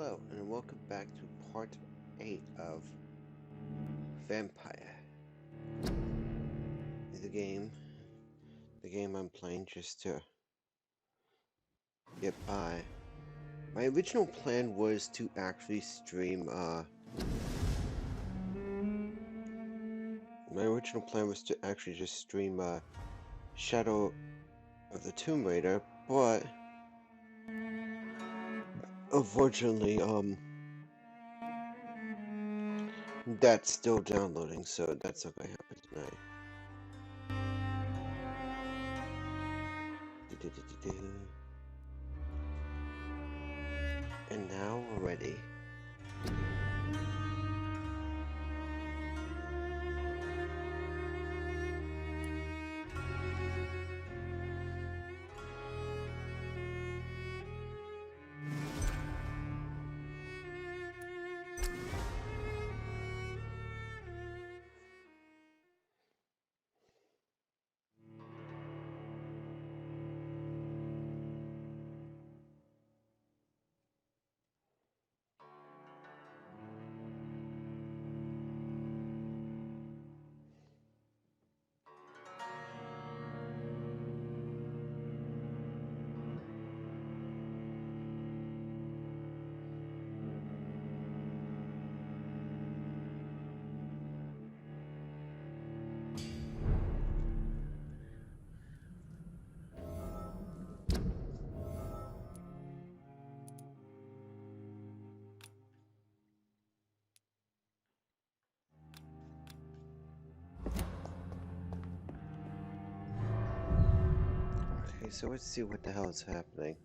Hello, and welcome back to part 8 of Vampyr. The game I'm playing just to get by. My original plan was to actually stream, just stream, Shadow of the Tomb Raider, but unfortunately, that's still downloading, so that's not gonna happen tonight. And now we're ready. Okay, so let's see what the hell is happening.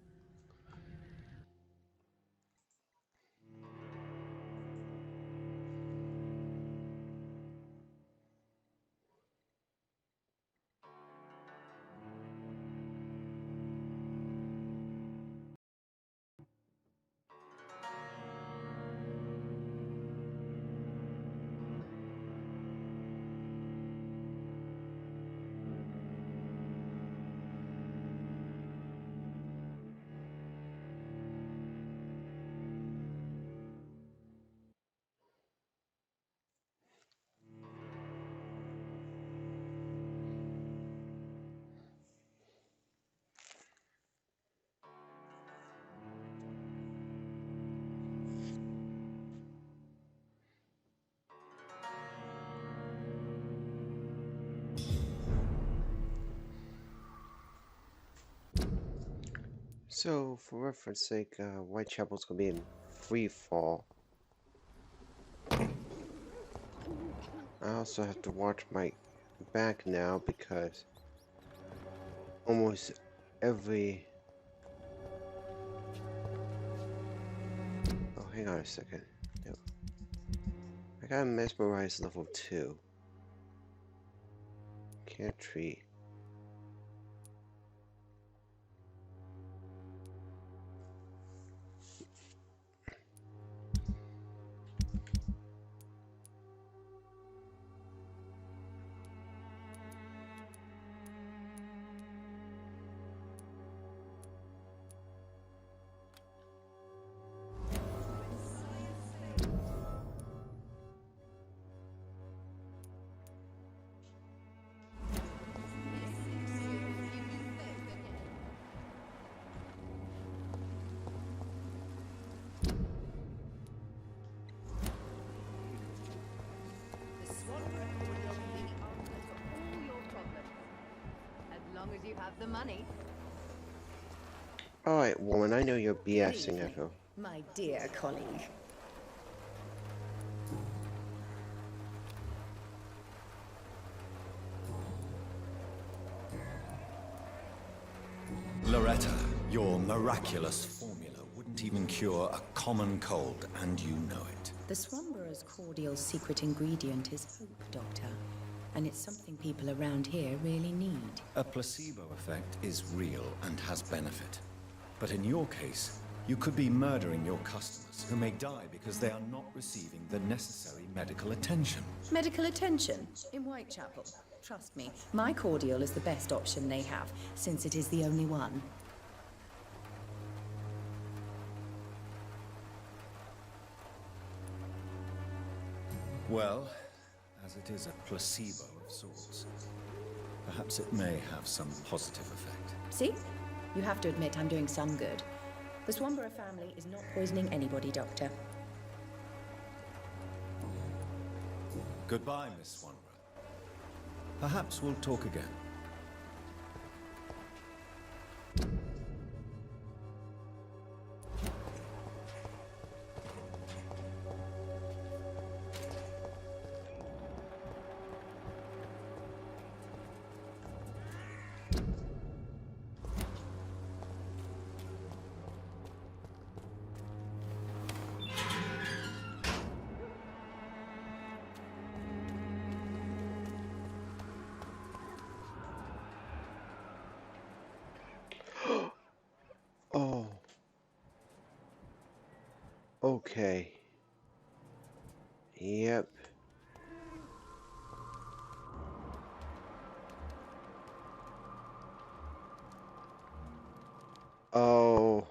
So, for reference sake, Whitechapel's gonna be in free fall. I also have to watch my back now because almost every... Oh, hang on a second. No. I got mesmerized level 2. Can't treat. You have the money. Alright, woman, I know you're BSing at her. My dear colleague. Loretta, your miraculous formula wouldn't even cure a common cold, and you know it. The Swanborough's cordial secret ingredient is hope, Doctor. And it's something people around here really need. A placebo effect is real and has benefit. But in your case, you could be murdering your customers who may die because they are not receiving the necessary medical attention. Medical attention? In Whitechapel? Trust me, my cordial is the best option they have, since it is the only one. Well, as it is a placebo of sorts, perhaps it may have some positive effect. See? You have to admit I'm doing some good. The Swamborough family is not poisoning anybody, Doctor. Goodbye, Miss Swanborough. Perhaps we'll talk again. Oh. Okay. Yep. Oh.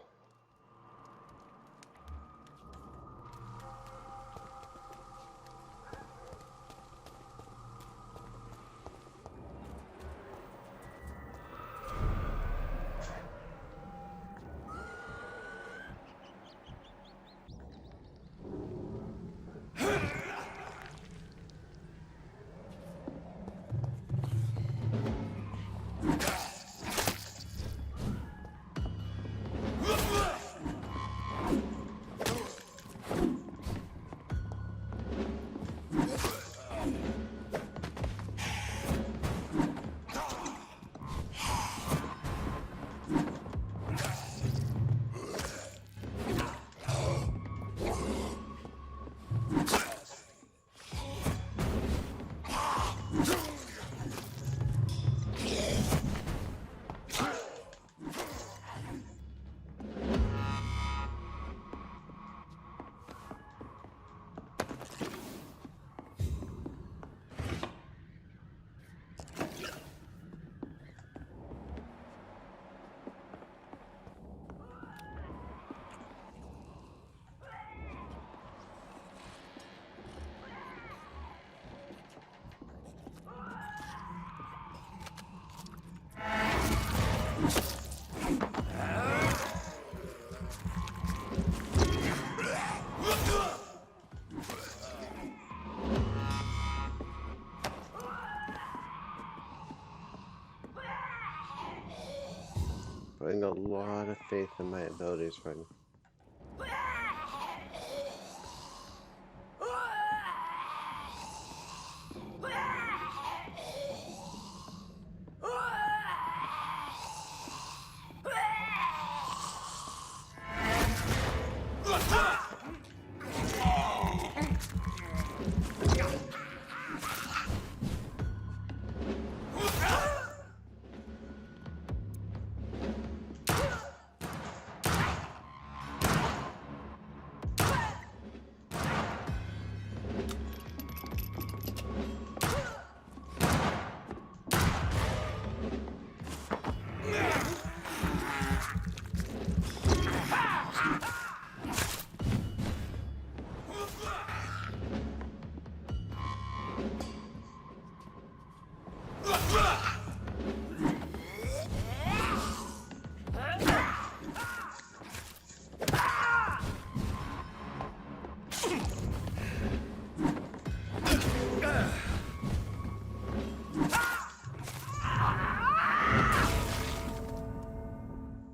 Putting a lot of faith in my abilities right now.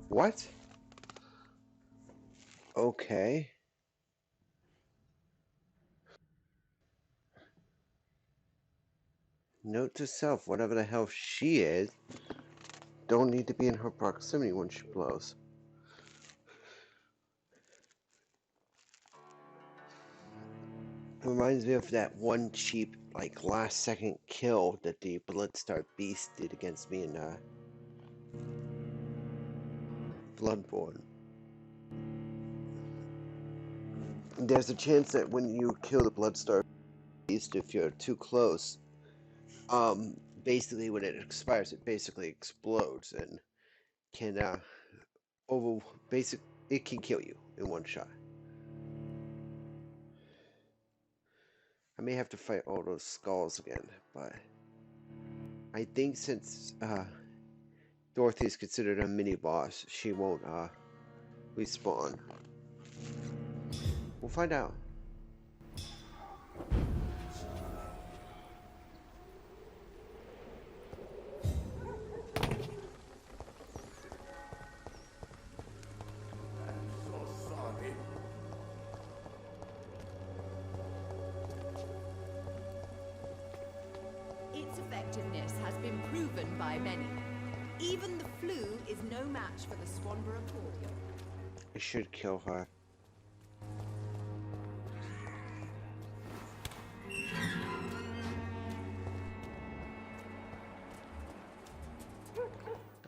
What? Okay. Note to self, whatever the hell she is, don't need to be in her proximity when she blows. It reminds me of that one cheap, like, last second kill that the Bloodstar Beast did against me in Bloodborne. There's a chance that when you kill the Bloodstar Beast, if you're too close, basically when it expires, it basically explodes and can, it can kill you in one shot. I may have to fight all those skulls again, but I think since Dorothy's considered a mini boss, she won't respawn. We'll find out. Its effectiveness has been proven by many. Even the flu is no match for the Swanborough cordial. I should kill her.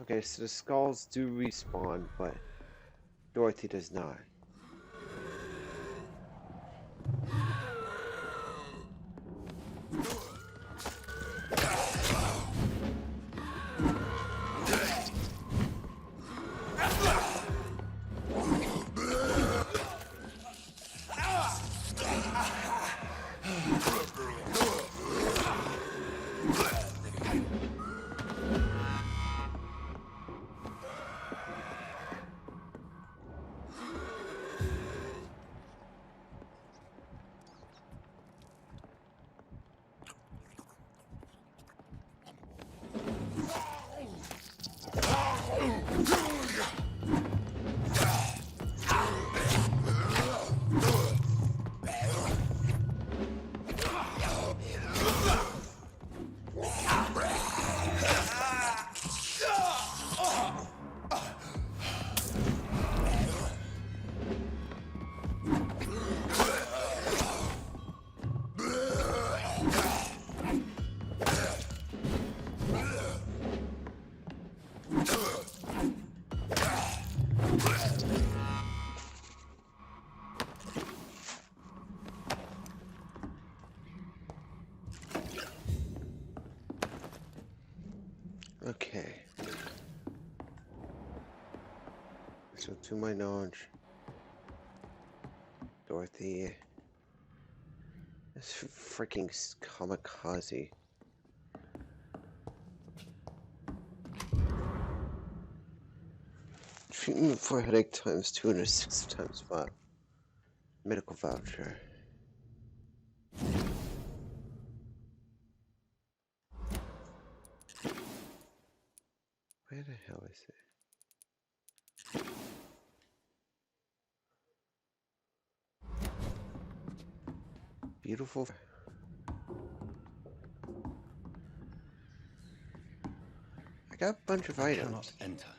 Okay, so the skulls do respawn, but Dorothy does not. Okay. So to my knowledge, Dorothy is freaking kamikaze. Treatment for headache times 2 and a 6 times 5. Medical voucher. Where the hell is it? Beautiful. I got a bunch of items. Cannot enter.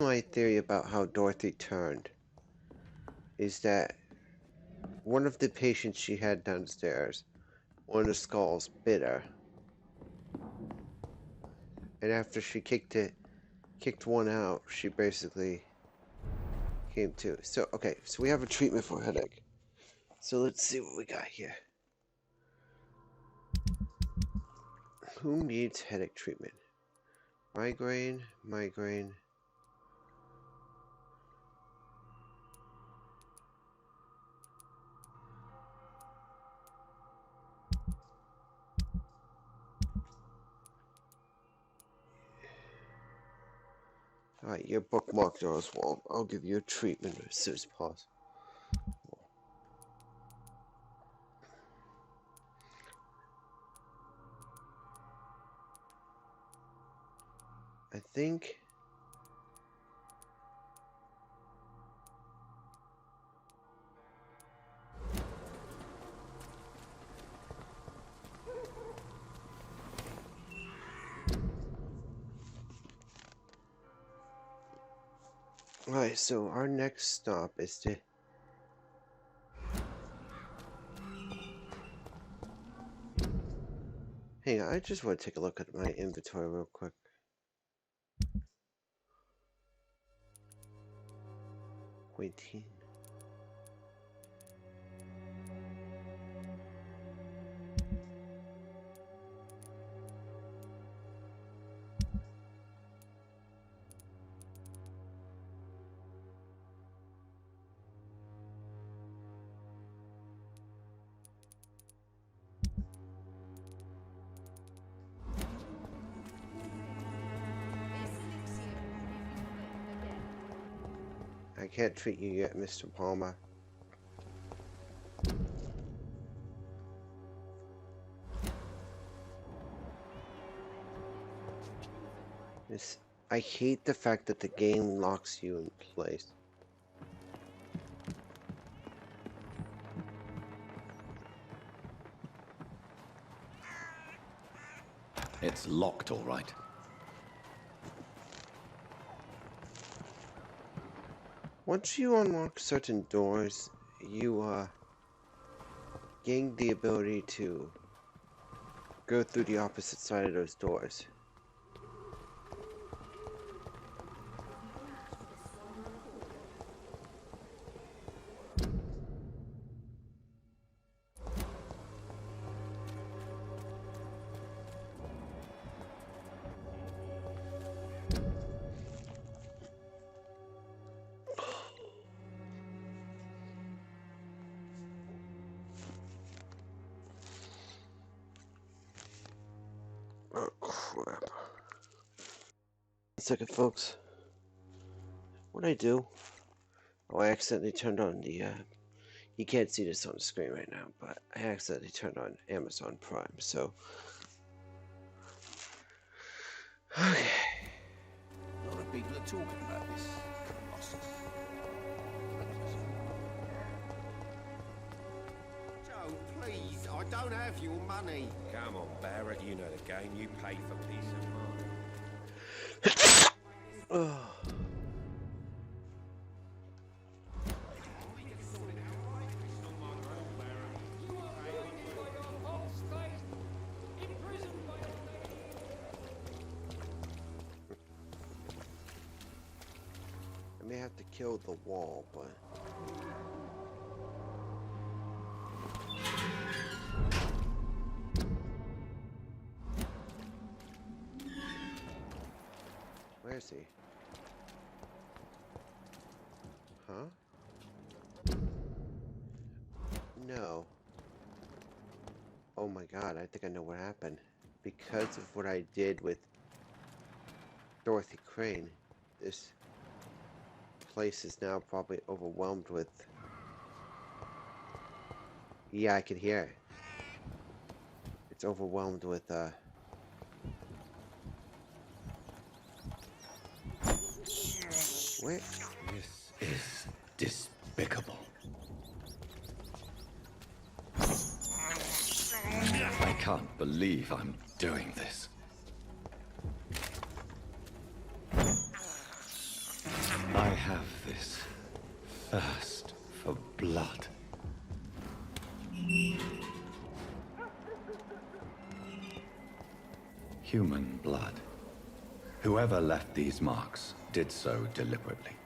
My theory about how Dorothy turned is that one of the patients she had downstairs, one of the skulls, bit her. And after she kicked one out, she basically came to. So, okay, so we have a treatment for headache. So let's see what we got here. Who needs headache treatment? Migraine. Alright, you're bookmarked there as well. I'll give you a treatment as soon as possible. I think... Alright, so our next stop is to... Hang on, I just want to take a look at my inventory real quick. Quentin. I can't treat you yet, Mr. Palmer. This, I hate the fact that the game locks you in place. It's locked, all right. Once you unlock certain doors, you gain the ability to go through the opposite side of those doors. Oh crap. 1 second, folks. What'd I do? Oh, I accidentally turned on the, you can't see this on the screen right now, but I accidentally turned on Amazon Prime, so. Okay. A lot of people are talking about this Colossus. Joe, please, I don't have your money. Come on, Barrett, you know the game. You pay for peace of mind. Oh. I may have to kill the wall, but... Where is he? Huh? No. Oh my god, I think I know what happened. Because of what I did with Dorothy Crane, this place is now probably overwhelmed with... Yeah, I can hear it. It's overwhelmed with, Where? This is despicable. I can't believe I'm doing this. I have this thirst for blood. Human blood. Whoever left these marks did so deliberately.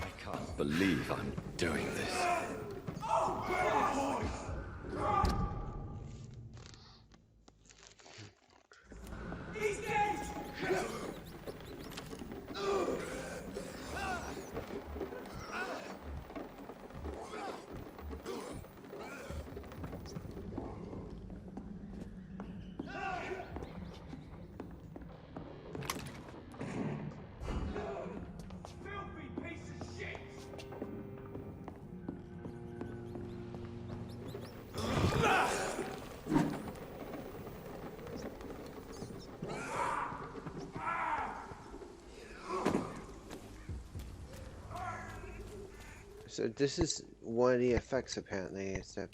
I can't believe I'm doing this. So this is one of the effects apparently, is that...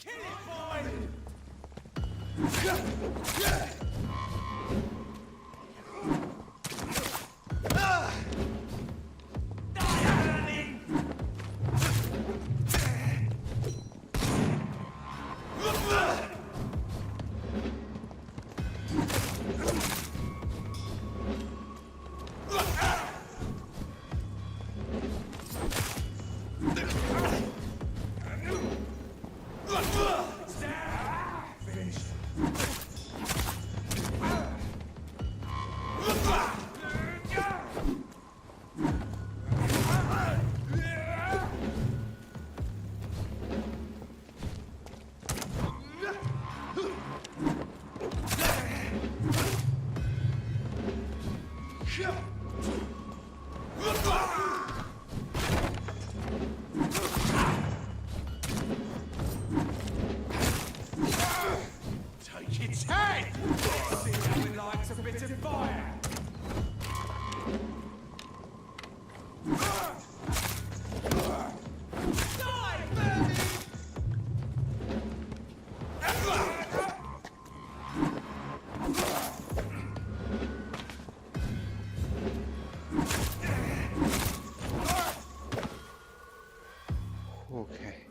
Okay.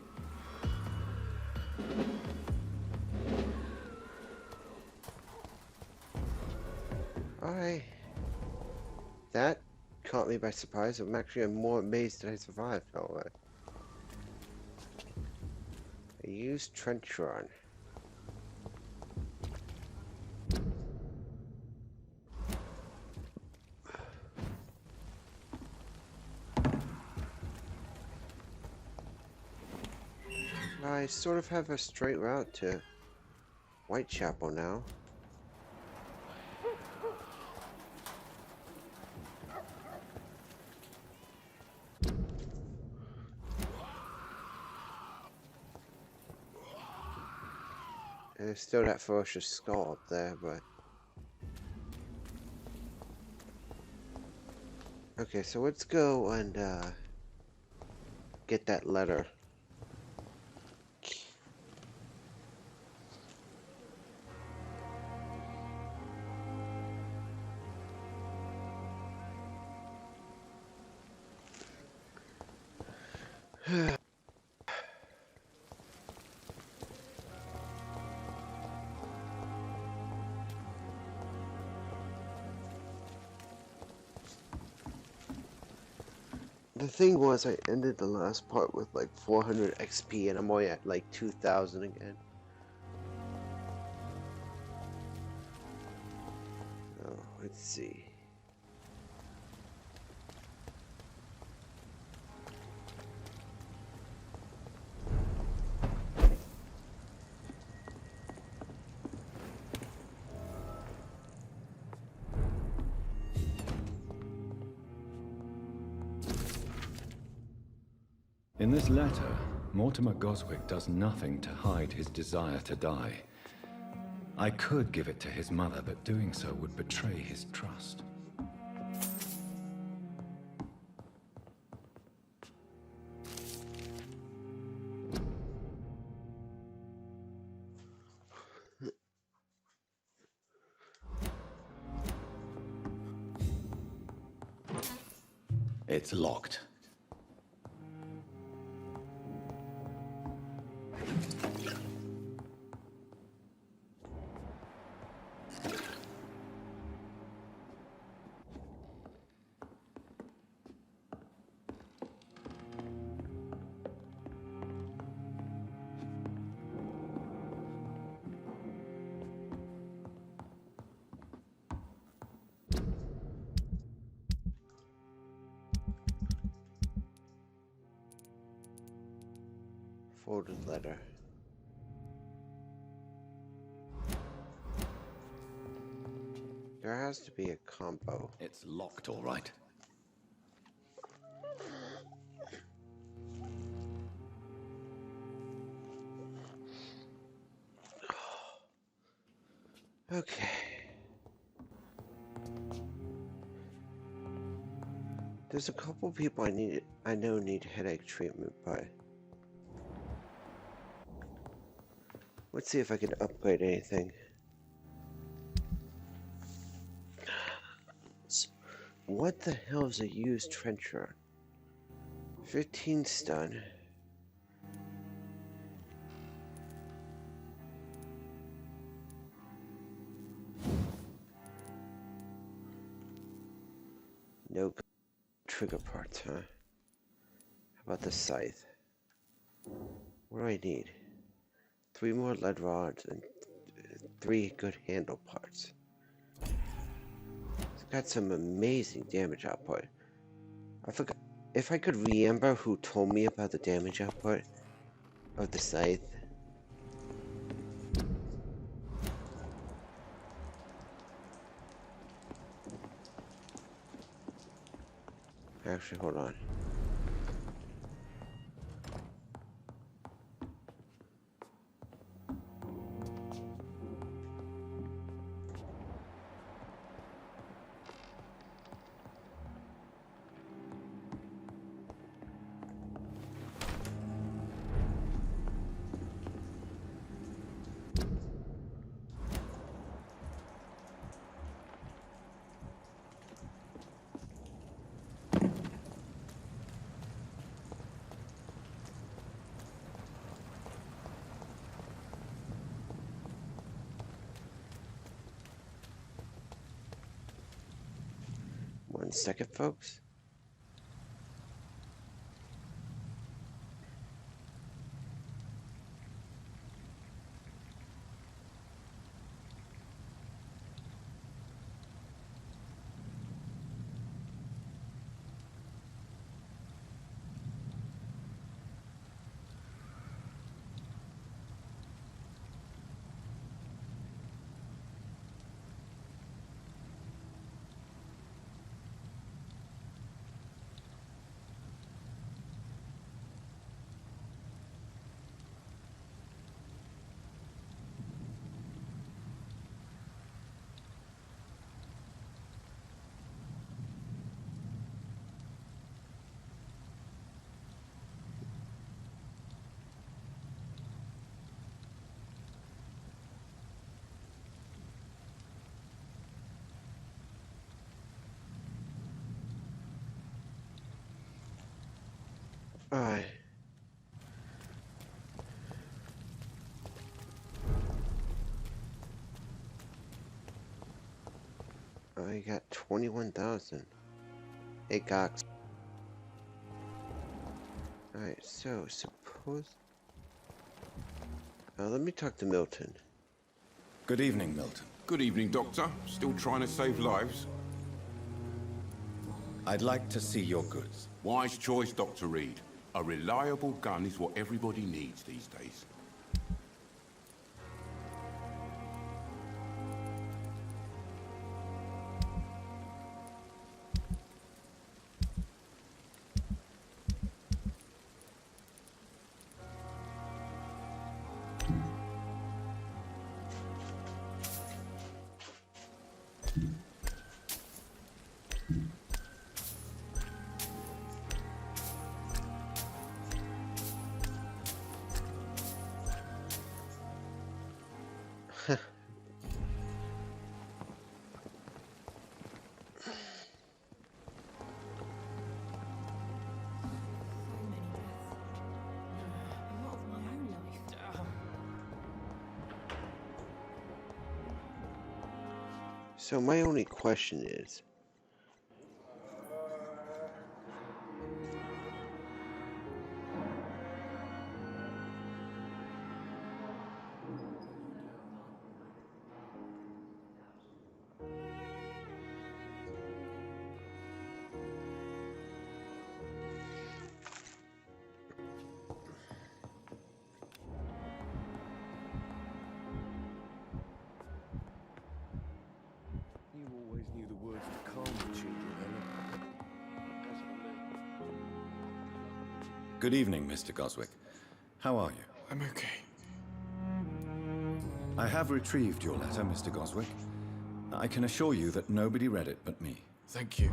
Alright. That caught me by surprise. I'm more amazed that I survived all that. I used trench run. I sort of have a straight route to Whitechapel now. And there's still that ferocious skull up there, but... Okay, so let's go and, get that letter. The thing was, I ended the last part with like 400 XP, and I'm only at like 2,000 again. Oh, let's see. In this letter, Mortimer Goswick does nothing to hide his desire to die. I could give it to his mother, but doing so would betray his trust. It's locked. Folded letter. There has to be a combo. It's locked, all right. Okay. There's a couple people I know need headache treatment, but let's see if I can upgrade anything. What the hell is a used trencher? 15 stun. No trigger parts, huh? How about the scythe? What do I need? 3 more lead rods and 3 good handle parts. It's got some amazing damage output. I forgot if I could remember who told me about the damage output of the scythe. Actually, hold on. 1 second, folks. Alright. I got 21,000. Hey, Cox. Alright, so suppose. Let me talk to Milton. Good evening, Milton. Good evening, Doctor. Still trying to save lives? I'd like to see your goods. Wise choice, Dr. Reed. A reliable gun is what everybody needs these days. So my only question is, You always knew the words to calm the children, Ellen. As for me. Good evening, Mr. Goswick. How are you? I'm okay. I have retrieved your letter, Mr. Goswick. I can assure you that nobody read it but me. Thank you.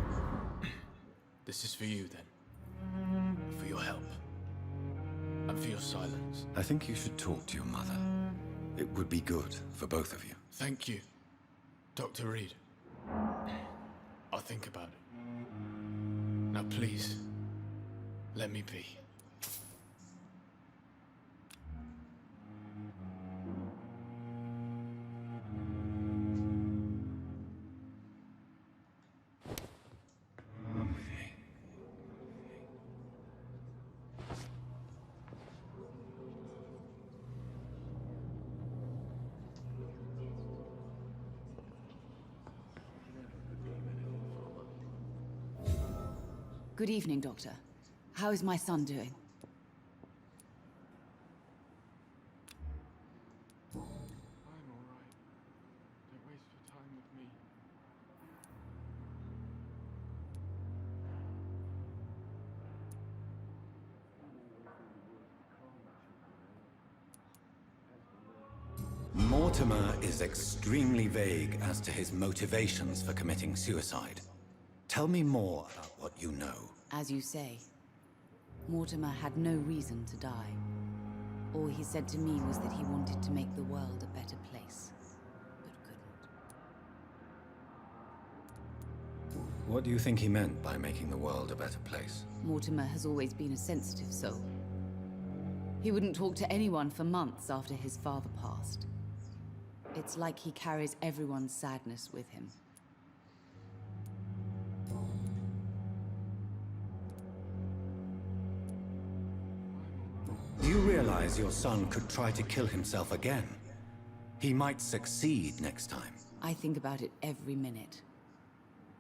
This is for you, then. For your help. And for your silence. I think you should talk to your mother. It would be good for both of you. Thank you, Dr. Reed. I'll think about it. Now please, let me be. Good evening, Doctor. How is my son doing? I'm all right. Don't waste your time with me. Mortimer is extremely vague as to his motivations for committing suicide. Tell me more about what you know. As you say, Mortimer had no reason to die. All he said to me was that he wanted to make the world a better place, but couldn't. What do you think he meant by making the world a better place? Mortimer has always been a sensitive soul. He wouldn't talk to anyone for months after his father passed. It's like he carries everyone's sadness with him. realize your son could try to kill himself again? He might succeed next time. I think about it every minute.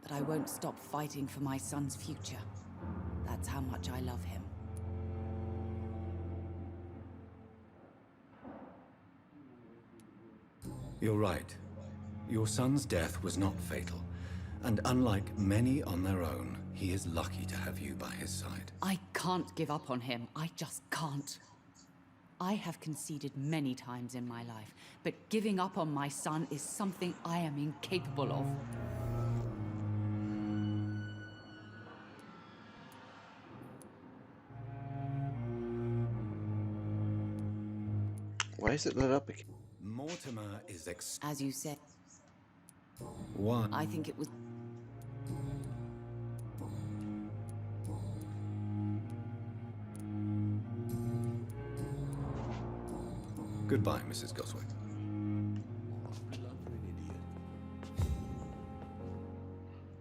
But I won't stop fighting for my son's future. That's how much I love him. You're right. Your son's death was not fatal. And unlike many on their own, he is lucky to have you by his side. I can't give up on him. I just can't. I have conceded many times in my life, but giving up on my son is something I am incapable of. Why is it lit up again? Mortimer is As you said, What? I think it was... Goodbye, Mrs. Goswick.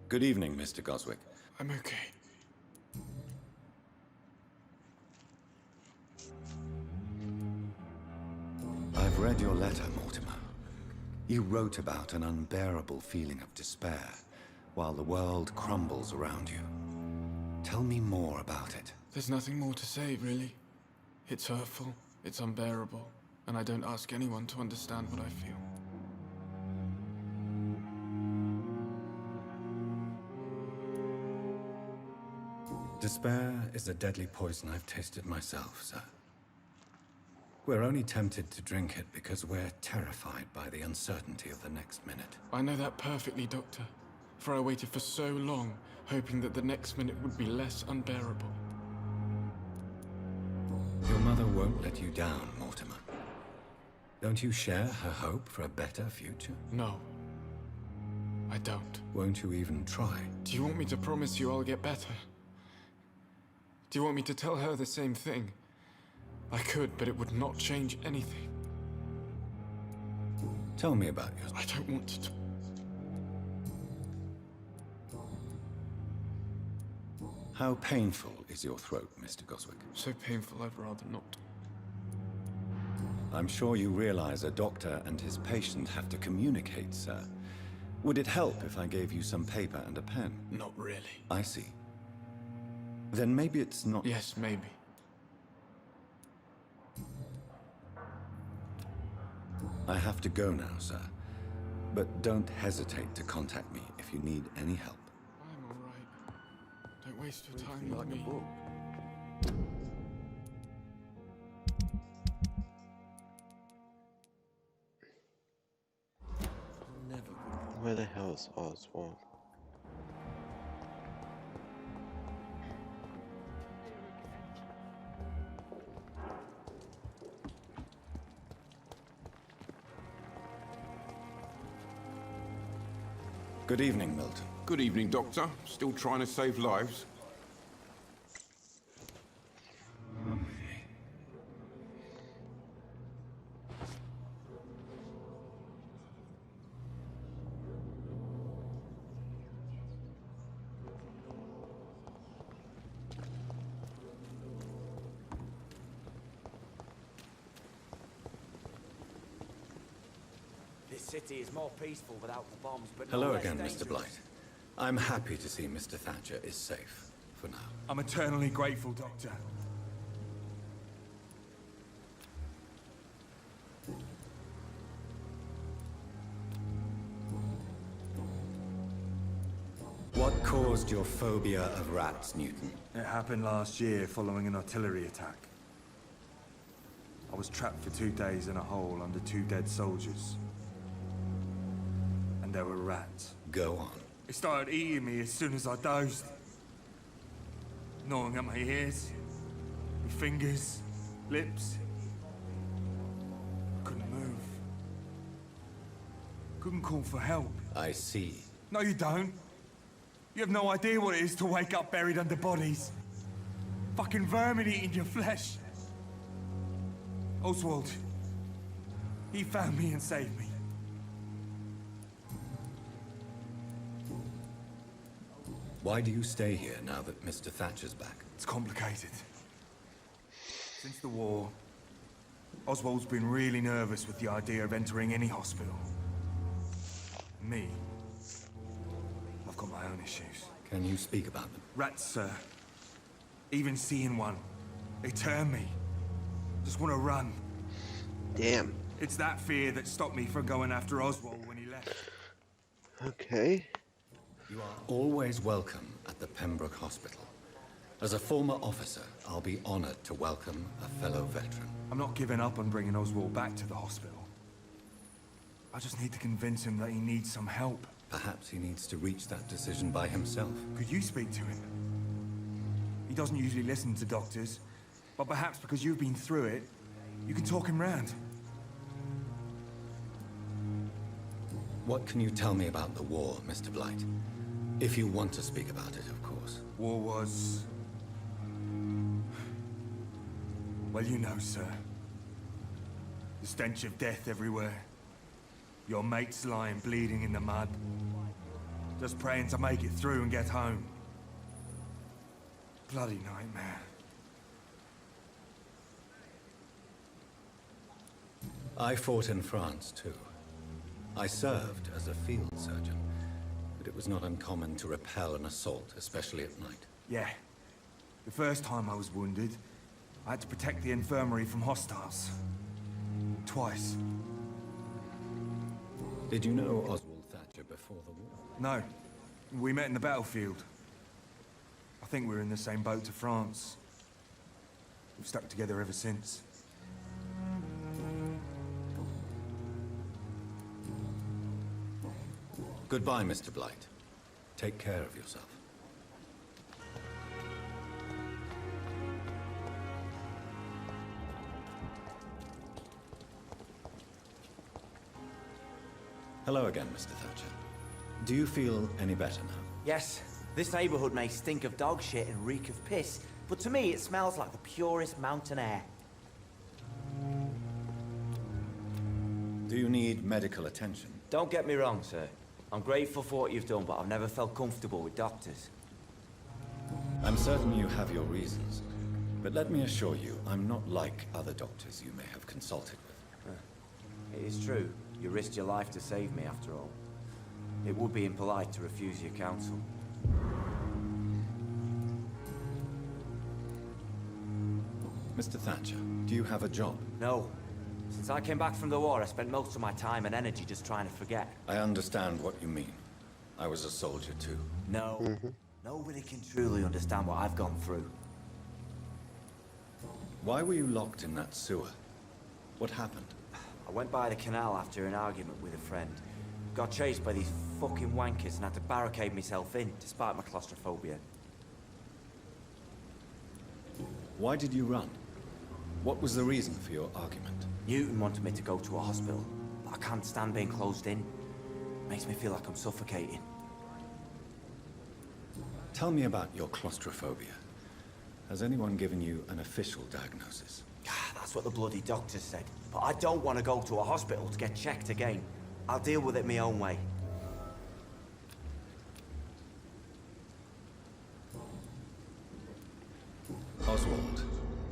Good evening, Mr. Goswick. I'm okay. I've read your letter, Mortimer. You wrote about an unbearable feeling of despair while the world crumbles around you. Tell me more about it. There's nothing more to say, really. It's hurtful, it's unbearable, and I don't ask anyone to understand what I feel. Despair is a deadly poison I've tasted myself, sir. We're only tempted to drink it because we're terrified by the uncertainty of the next minute. I know that perfectly, Doctor. For I waited for so long, hoping that the next minute would be less unbearable. Your mother won't let you down, Mortimer. Don't you share her hope for a better future? No. I don't. Won't you even try? Do you want me to promise you I'll get better? Do you want me to tell her the same thing? I could, but it would not change anything. Tell me about yours. I don't want to. How painful is your throat, Mr. Goswick? So painful, I'd rather not. I'm sure you realize a doctor and his patient have to communicate, sir. Would it help if I gave you some paper and a pen? Not really. I see. Then maybe it's not... Yes, maybe. I have to go now, sir. But don't hesitate to contact me if you need any help. I'm all right. Don't waste your time with Like a me. book. Where the hell is Oswald? Good evening, Milton. Good evening, Doctor. Still trying to save lives? This city is more peaceful without the bombs, but Hello no less again, dangerous. Mr. Blight. I'm happy to see Mr. Thatcher is safe, for now. I'm eternally grateful, Doctor. What caused your phobia of rats, Newton? It happened last year following an artillery attack. I was trapped for 2 days in a hole under 2 dead soldiers. And there were rats. Go on. It started eating me as soon as I dozed. Gnawing at my ears, my fingers, lips. I couldn't move. Couldn't call for help. I see. No, you don't. You have no idea what it is to wake up buried under bodies. Fucking vermin eating your flesh. Oswald. He found me and saved me. Why do you stay here now that Mr. Thatcher's back? It's complicated. Since the war, Oswald's been really nervous with the idea of entering any hospital. Me, I've got my own issues. Can you speak about them? Rats, sir. Even seeing one, they turn me. Just want to run. Damn. It's that fear that stopped me from going after Oswald when he left. Okay. You are always welcome at the Pembroke Hospital. As a former officer, I'll be honored to welcome a fellow veteran. I'm not giving up on bringing Oswald back to the hospital. I just need to convince him that he needs some help. Perhaps he needs to reach that decision by himself. Could you speak to him? He doesn't usually listen to doctors, but perhaps because you've been through it, you can talk him round. What can you tell me about the war, Mr. Blight? If you want to speak about it, of course. War was... well, you know, sir. The stench of death everywhere. Your mates lying bleeding in the mud. Just praying to make it through and get home. Bloody nightmare. I fought in France, too. I served as a field surgeon, but it was not uncommon to repel an assault, especially at night. Yeah. The first time I was wounded, I had to protect the infirmary from hostiles. Twice. Did you know Oswald Thatcher before the war? No. We met in the battlefield. I think we're in the same boat to France. We've stuck together ever since. Goodbye, Mr. Blight. Take care of yourself. Hello again, Mr. Thatcher. Do you feel any better now? Yes, this neighborhood may stink of dog shit and reek of piss, but to me it smells like the purest mountain air. Do you need medical attention? Don't get me wrong, sir. I'm grateful for what you've done, but I've never felt comfortable with doctors. I'm certain you have your reasons, but let me assure you, I'm not like other doctors you may have consulted with. It is true. You risked your life to save me, after all. It would be impolite to refuse your counsel. Mr. Thatcher, do you have a job? No. Since I came back from the war, I spent most of my time and energy just trying to forget. I understand what you mean. I was a soldier too. No. Nobody can truly understand what I've gone through. Why were you locked in that sewer? What happened? I went by the canal after an argument with a friend. Got chased by these fucking wankers and had to barricade myself in, despite my claustrophobia. Why did you run? What was the reason for your argument? Newton wanted me to go to a hospital, but I can't stand being closed in. Makes me feel like I'm suffocating. Tell me about your claustrophobia. Has anyone given you an official diagnosis? That's what the bloody doctor said. But I don't want to go to a hospital to get checked again. I'll deal with it my own way. Oswald,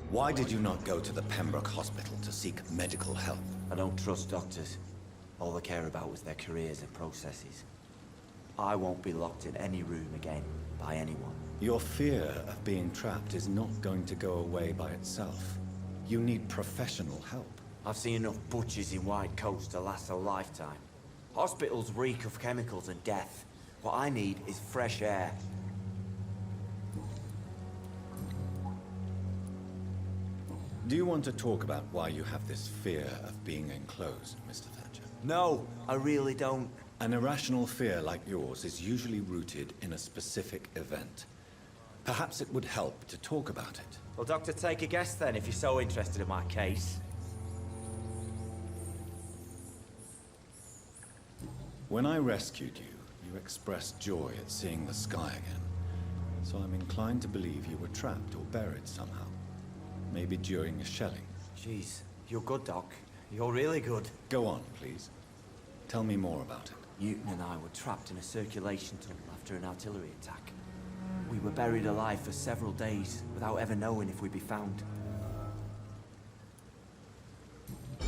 why did you not go to the Pembroke Hospital to seek medical help? I don't trust doctors. All they care about was their careers and processes. I won't be locked in any room again by anyone. Your fear of being trapped is not going to go away by itself. You need professional help. I've seen enough butchers in white coats to last a lifetime. Hospitals reek of chemicals and death. What I need is fresh air. Do you want to talk about why you have this fear of being enclosed, Mr. Thatcher? No, I really don't. An irrational fear like yours is usually rooted in a specific event. Perhaps it would help to talk about it. Well, Doctor, take a guess then, if you're so interested in my case. When I rescued you, you expressed joy at seeing the sky again. So I'm inclined to believe you were trapped or buried somehow. Maybe during a shelling. Jeez, you're good, Doc. You're really good. Go on, please. Tell me more about it. Newton and I were trapped in a circulation tunnel after an artillery attack. We were buried alive for several days without ever knowing if we'd be found.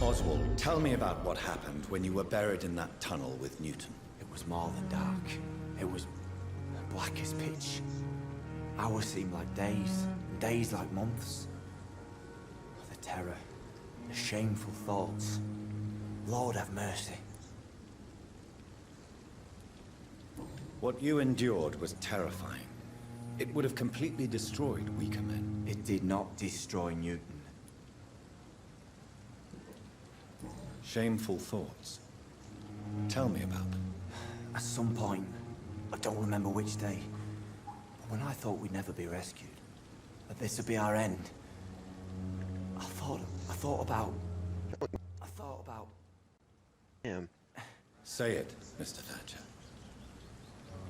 Oswald, tell me about what happened when you were buried in that tunnel with Newton. It was more than dark. It was black as pitch. Hours seemed like days, and days like months. The terror, the shameful thoughts. Lord have mercy. What you endured was terrifying. It would have completely destroyed weaker men. It did not destroy Newton. Shameful thoughts. Tell me about them. At some point, I don't remember which day, but when I thought we'd never be rescued, that this would be our end, I thought about... Damn. Say it, Mr. Thatcher.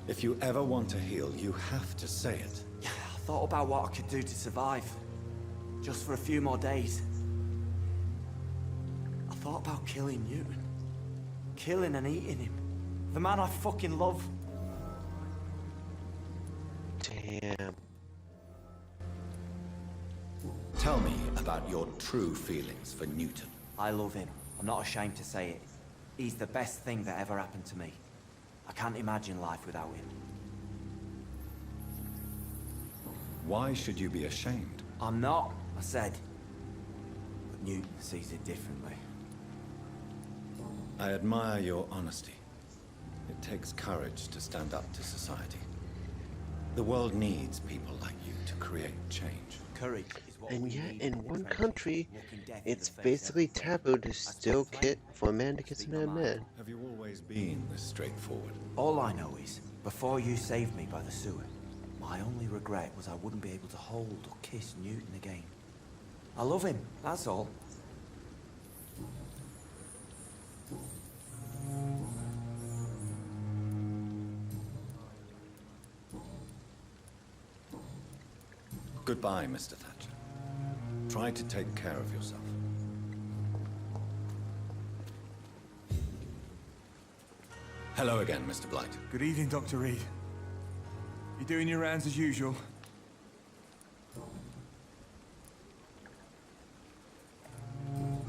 If you ever want to heal, you have to say it. Yeah, I thought about what I could do to survive. Just for a few more days. I thought about killing Newton. Killing and eating him. The man I fucking love. Damn. Tell me about your true feelings for Newton. I love him. I'm not ashamed to say it. He's the best thing that ever happened to me. I can't imagine life without him. Why should you be ashamed? I'm not, I said. But Newton sees it differently. I admire your honesty. It takes courage to stand up to society. The world needs people like you to create change. Courage is what And we yet, need in the one trenches, country, looking death in it's the face basically every day. taboo to still for a man to kiss Speak another my mind. man. Have you always been this straightforward? All I know is, before you saved me by the sewer, my only regret was I wouldn't be able to hold or kiss Newton again. I love him, that's all. Goodbye, Mr. Thatcher. Try to take care of yourself. Hello again, Mr. Blight. Good evening, Dr. Reed. You doing your rounds as usual?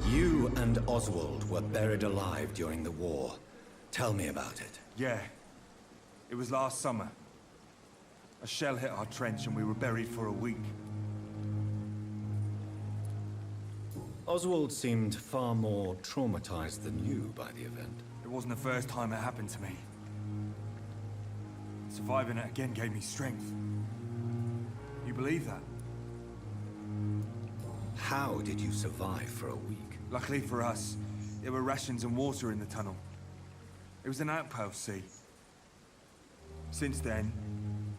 You and Oswald were buried alive during the war. Tell me about it. Yeah. It was last summer. A shell hit our trench and we were buried for a week. Oswald seemed far more traumatized than you by the event. It wasn't the first time it happened to me. Surviving it again gave me strength. You believe that? How did you survive for a week? Luckily for us, there were rations and water in the tunnel. It was an outpost, see? Since then,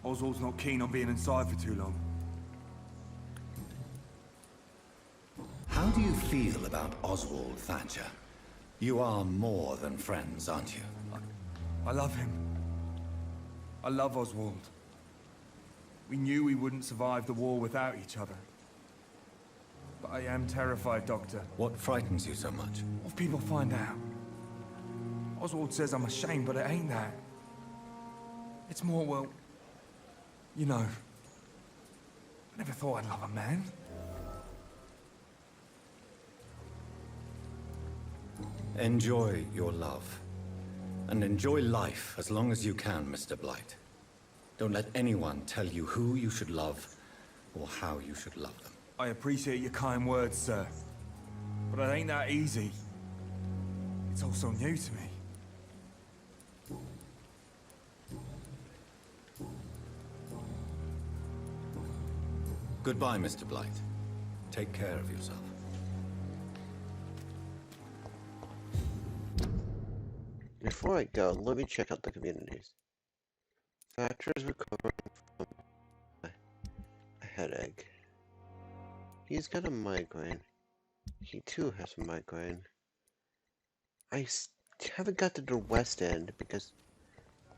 Oswald's not keen on being inside for too long. How do you feel about Oswald, Thatcher? You are more than friends, aren't you? I love him. I love Oswald. We knew we wouldn't survive the war without each other. But I am terrified, Doctor. What frightens you so much? What if people find out? Oswald says I'm ashamed, but it ain't that. It's more, well, you know, I never thought I'd love a man. Enjoy your love. And enjoy life as long as you can, Mr. Blight. Don't let anyone tell you who you should love or how you should love them. I appreciate your kind words, sir. But it ain't that easy. It's all so new to me. Goodbye, Mr. Blight. Take care of yourself. Before I go, let me check out the communities. Thatcher is recovering from a headache. He's got a migraine. He too has a migraine. I haven't got to the West End because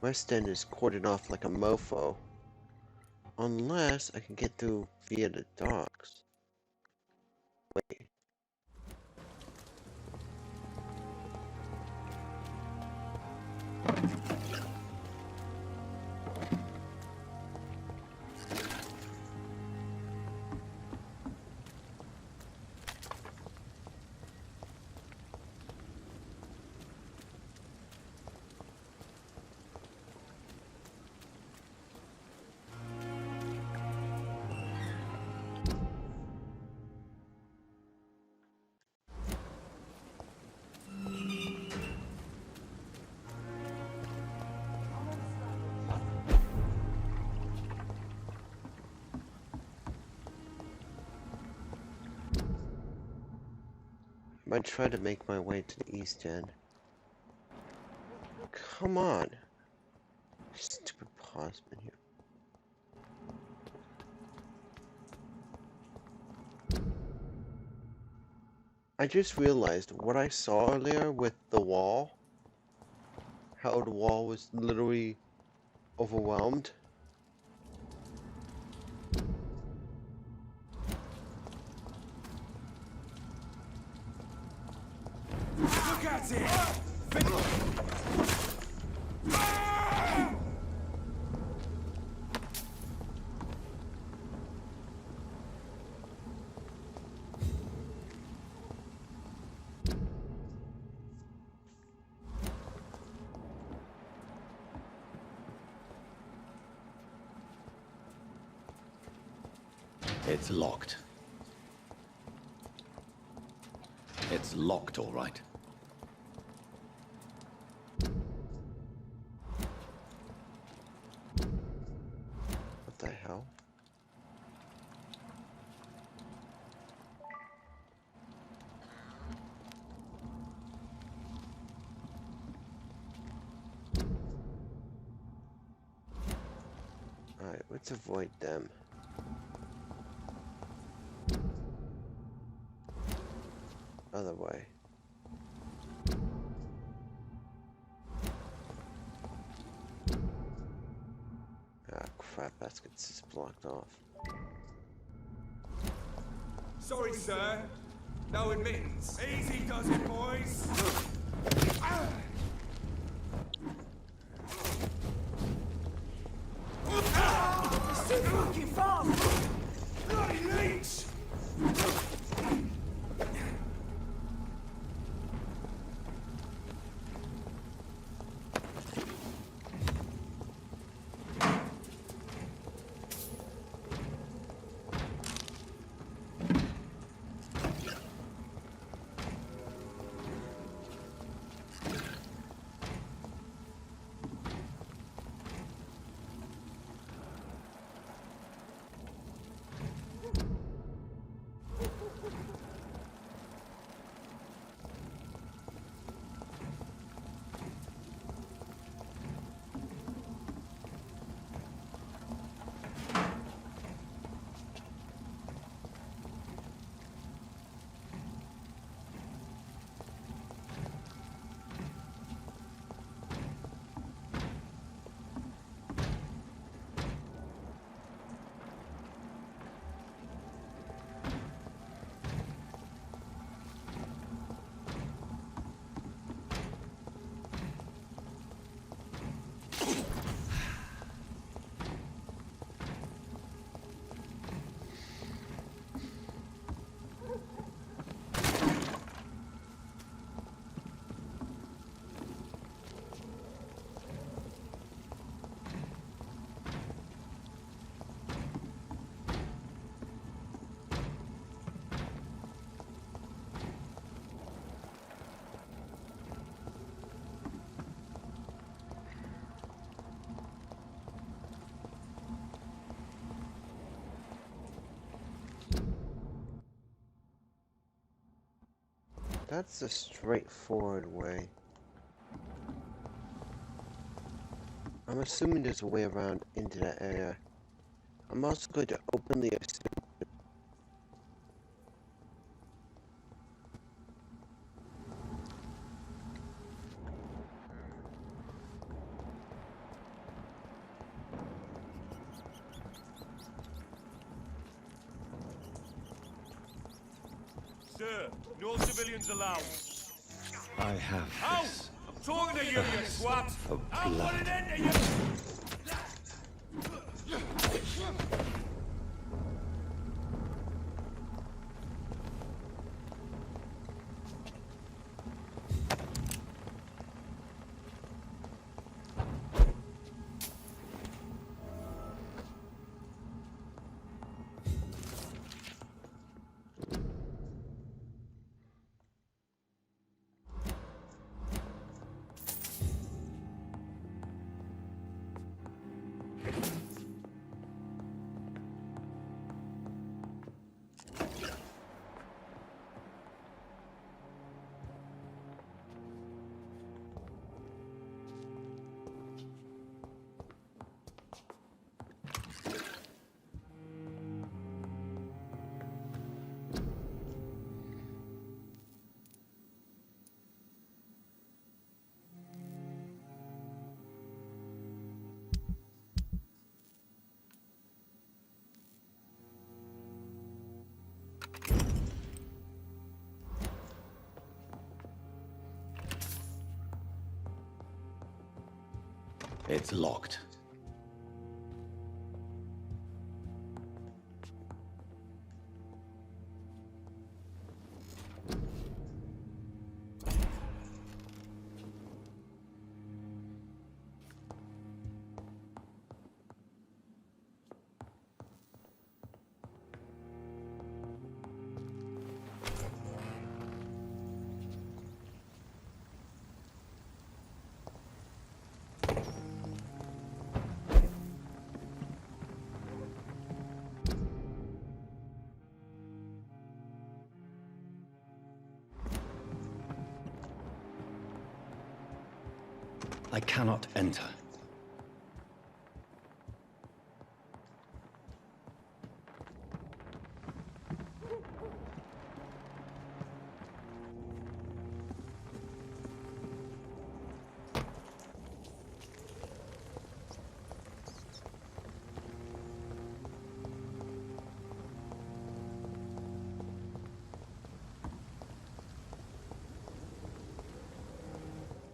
West End is cordoned off like a mofo. Unless I can get through via the docks. Wait. might try to make my way to the East End. Come on. Stupid pausman here. I just realized what I saw earlier with the wall. How the wall was literally overwhelmed. Look at it! It's locked. It's locked, all right. What the hell? Alright, let's avoid them. Other way. Ah, crap, that's just blocked off. Sorry, sir. No admittance. Easy does it, boys. It's too fucking fast! Bloody leech! That's the straightforward way. I'm assuming there's a way around into that area. I'm also going to openly assume. Sir, no civilians allowed. I have Out! this I'm talking to you, you swat! of I'll put blood. an end to you! It's locked. I cannot enter.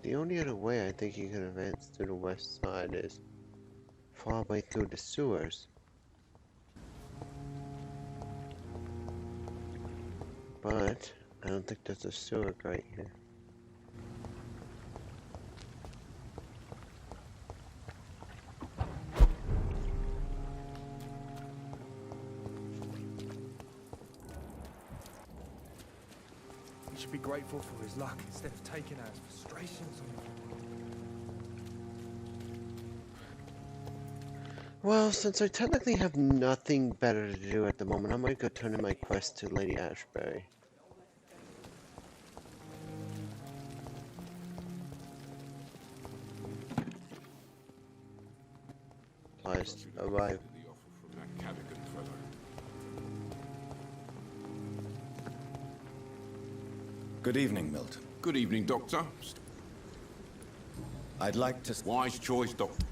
The only other way I think you can advance to the west side is far away through the sewers. But I don't think there's a sewer right here. He should be grateful for his luck instead of taking out his frustrations on you. Well, since I technically have nothing better to do at the moment, I might go turn in my quest to Lady Ashbury. Please arrive. The offer from that Callaghan fellow. Good evening, Milton. Good evening, Doctor. I'd like to... Wise choice, Doctor.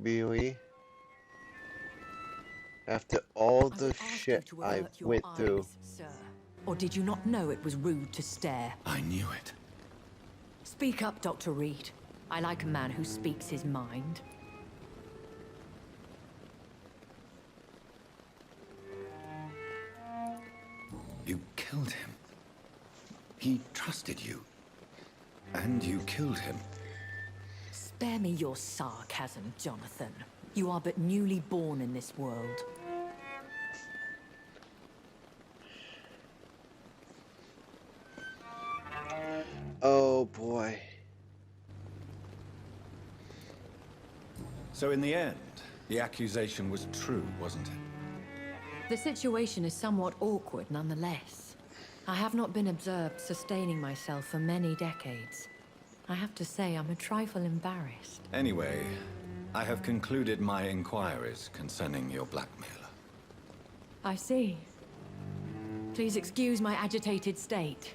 Really? After all the I've asked shit you to I avert your went through. eyes, sir. Or did you not know it was rude to stare? I knew it. Speak up, Dr. Reed. I like a man who speaks his mind. You killed him. He trusted you. And you killed him. Spare me your sarcasm, Jonathan. You are but newly born in this world. Oh boy. So in the end, the accusation was true, wasn't it? The situation is somewhat awkward nonetheless. I have not been observed sustaining myself for many decades. I have to say I'm a trifle embarrassed. Anyway, I have concluded my inquiries concerning your blackmailer. I see. Please excuse my agitated state.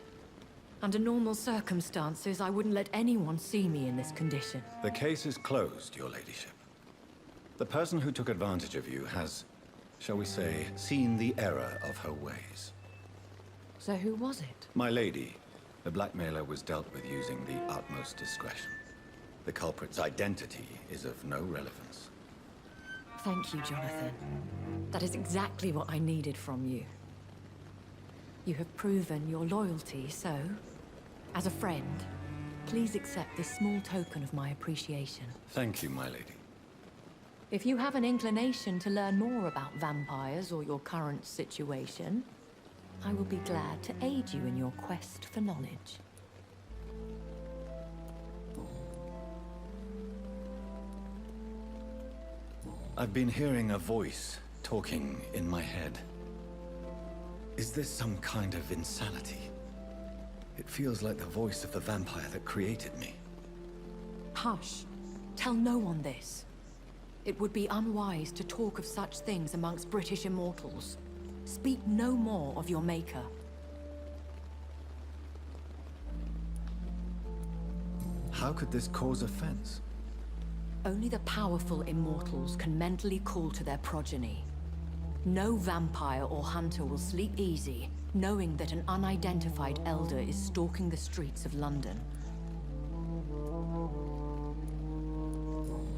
Under normal circumstances, I wouldn't let anyone see me in this condition. The case is closed, your ladyship. The person who took advantage of you has, shall we say, seen the error of her ways. So who was it? My lady, the blackmailer was dealt with using the utmost discretion. The culprit's identity is of no relevance. Thank you, Jonathan. That is exactly what I needed from you. You have proven your loyalty, so, as a friend, please accept this small token of my appreciation. Thank you, my lady. If you have an inclination to learn more about vampires or your current situation, I will be glad to aid you in your quest for knowledge. I've been hearing a voice talking in my head. Is this some kind of insanity? It feels like the voice of the vampire that created me. Hush. Tell no one this. It would be unwise to talk of such things amongst British immortals. Speak no more of your maker. How could this cause offense? Only the powerful immortals can mentally call to their progeny. No vampire or hunter will sleep easy, knowing that an unidentified elder is stalking the streets of London.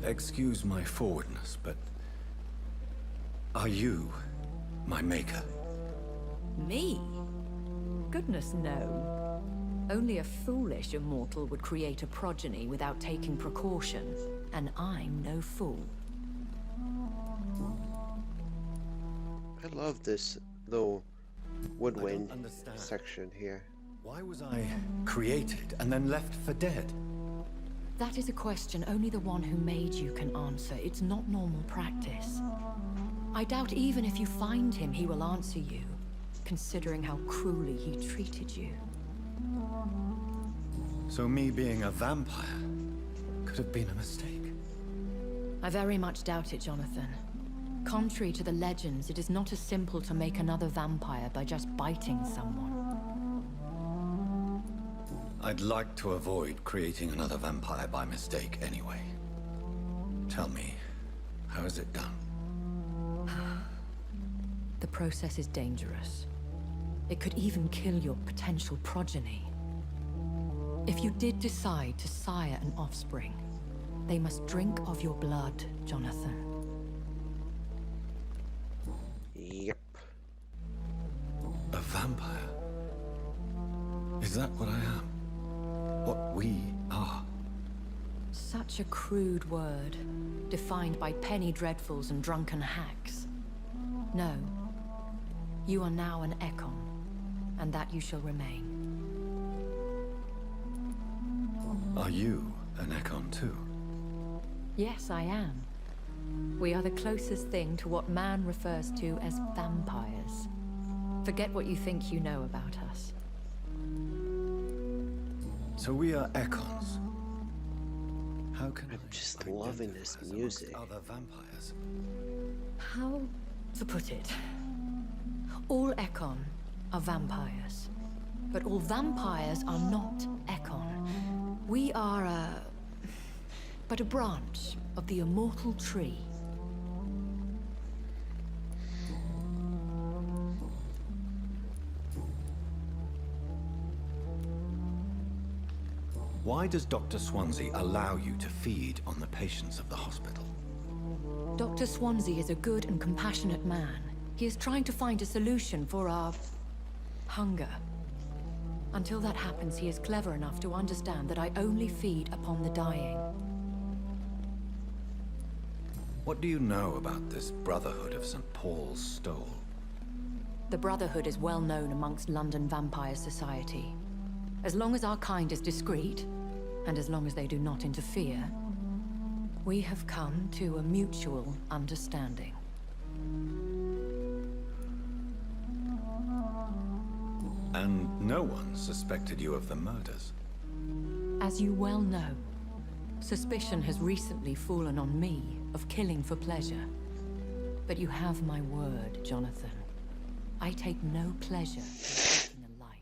Excuse my forwardness, but... are you my maker? Me? Goodness, no. Only a foolish immortal would create a progeny without taking precaution, and I'm no fool. I love this little woodwind section here. Why was I created and then left for dead? That is a question only the one who made you can answer. It's not normal practice. I doubt even if you find him, he will answer you, considering how cruelly he treated you. So me being a vampire could have been a mistake. I very much doubt it, Jonathan. Contrary to the legends, it is not as simple to make another vampire by just biting someone. I'd like to avoid creating another vampire by mistake anyway. Tell me, how is it done? The process is dangerous. It could even kill your potential progeny. If you did decide to sire an offspring, they must drink of your blood, Jonathan. Yep. A vampire? Is that what I am? What we are? Such a crude word, defined by penny dreadfuls and drunken hacks. No. You are now an Ekon, and that you shall remain. Are you an Ekon too? Yes, I am. We are the closest thing to what man refers to as vampires. Forget what you think you know about us. So we are Ekons. How can I'm just loving this identify music. amongst other vampires? How to put it? All Ekon are vampires. But all vampires are not Ekon. We are but a branch of the immortal tree. Why does Dr. Swansea allow you to feed on the patients of the hospital? Dr. Swansea is a good and compassionate man. He is trying to find a solution for our hunger. Until that happens, he is clever enough to understand that I only feed upon the dying. What do you know about this Brotherhood of St. Paul's Stole? The Brotherhood is well known amongst London vampire society. As long as our kind is discreet, and as long as they do not interfere, we have come to a mutual understanding. And no one suspected you of the murders? As you well know, suspicion has recently fallen on me of killing for pleasure. But you have my word, Jonathan. I take no pleasure in taking a life.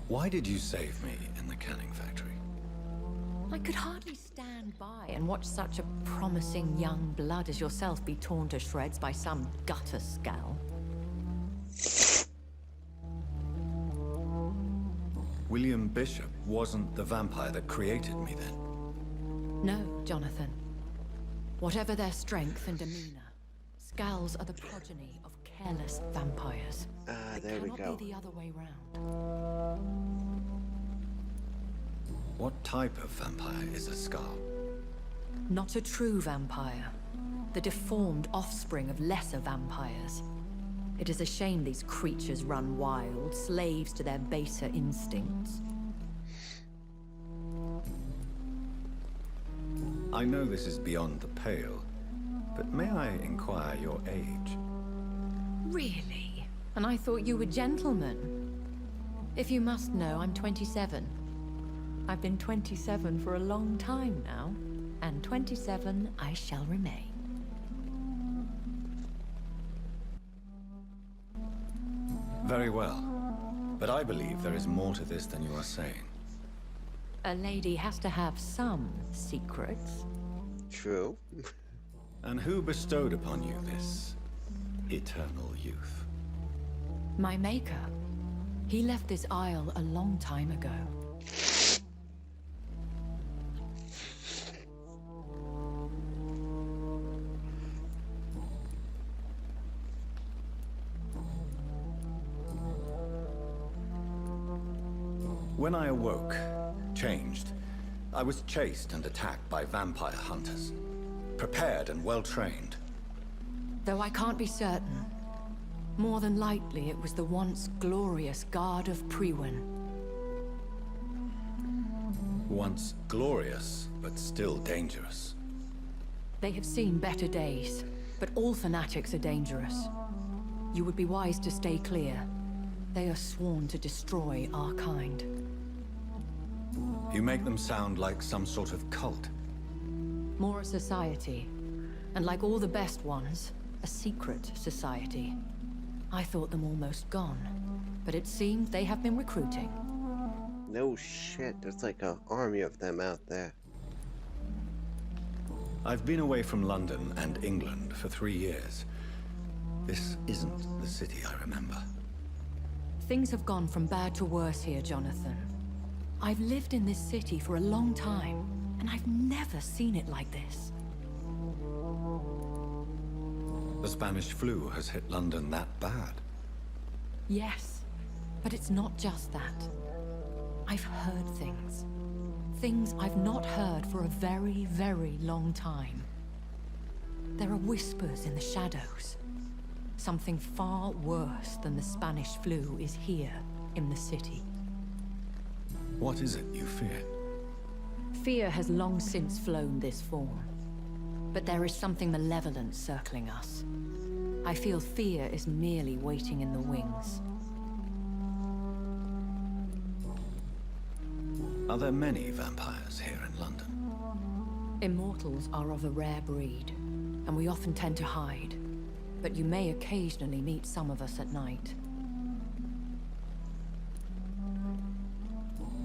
Why did you save me in the canning factory? I could hardly stand by and watch such a promising young blood as yourself be torn to shreds by some gutter scowl. William Bishop wasn't the vampire that created me then? No, Jonathan. Whatever their strength and demeanor, Scowls are the progeny of careless vampires. There we It go. cannot be the other way round. What type of vampire is a Scowl? Not a true vampire. The deformed offspring of lesser vampires. It is a shame these creatures run wild, slaves to their baser instincts. I know this is beyond the pale, but may I inquire your age? Really? And I thought you were gentlemen. If you must know, I'm 27. I've been 27 for a long time now, and 27 I shall remain. Very well. But I believe there is more to this than you are saying. A lady has to have some secrets. True. And who bestowed upon you this eternal youth? My maker. He left this isle a long time ago. When I awoke, changed, I was chased and attacked by vampire hunters. Prepared and well-trained. Though I can't be certain. More than likely, it was the once glorious Guard of Priwen. Once glorious, but still dangerous. They have seen better days, but all fanatics are dangerous. You would be wise to stay clear. They are sworn to destroy our kind. You make them sound like some sort of cult. More a society. And like all the best ones, a secret society. I thought them almost gone, but it seems they have been recruiting. No shit, there's like an army of them out there. I've been away from London and England for 3 years. This isn't the city I remember. Things have gone from bad to worse here, Jonathan. I've lived in this city for a long time, and I've never seen it like this. The Spanish flu has hit London that bad. Yes, but it's not just that. I've heard things. Things I've not heard for a very, very long time. There are whispers in the shadows. Something far worse than the Spanish flu is here in the city. What is it you fear? Fear has long since flown this form. But there is something malevolent circling us. I feel fear is merely waiting in the wings. Are there many vampires here in London? Immortals are of a rare breed, and we often tend to hide. But you may occasionally meet some of us at night.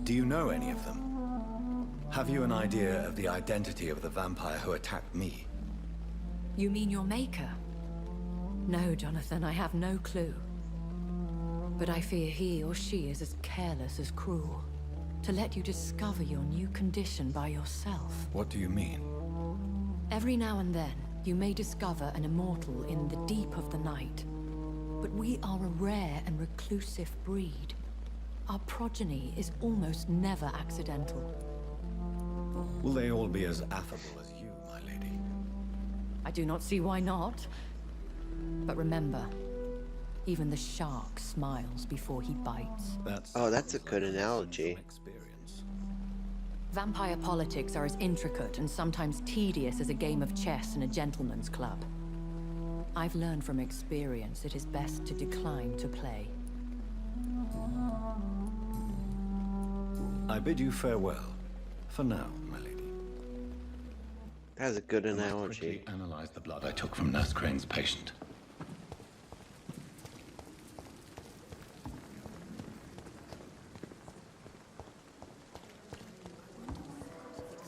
Do you know any of them? Have you an idea of the identity of the vampire who attacked me? You mean your maker? No, Jonathan, I have no clue. But I fear he or she is as careless as cruel. To let you discover your new condition by yourself. What do you mean? Every now and then, you may discover an immortal in the deep of the night. But we are a rare and reclusive breed. Our progeny is almost never accidental. Will they all be as affable as you, my lady? I do not see why not. But remember, even the shark smiles before he bites. That's a good analogy. Experience. Vampire politics are as intricate and sometimes tedious as a game of chess in a gentleman's club. I've learned from experience it is best to decline to play. I bid you farewell. For now, my lady. That's a good I might analogy. quickly analyze the blood I took from Nurse Crane's patient.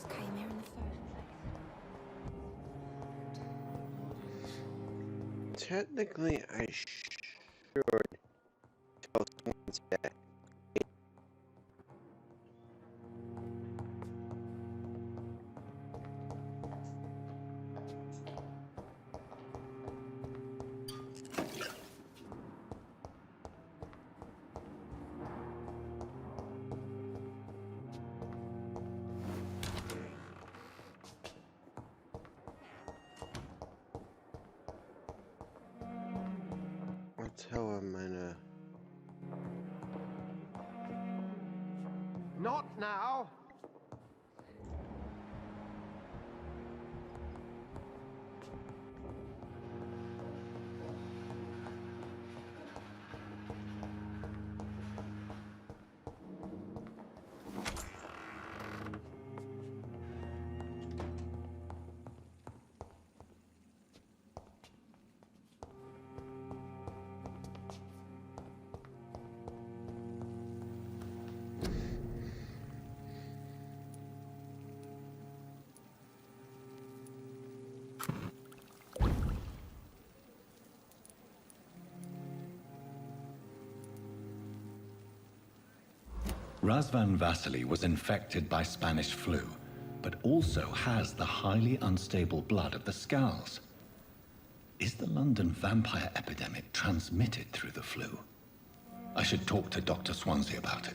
Came here in the first place. Technically, I should tell someone's dead. I'll tell him in Not now! Razvan Vasily was infected by Spanish flu, but also has the highly unstable blood of the Scowls. Is the London vampire epidemic transmitted through the flu? I should talk to Dr. Swansea about it.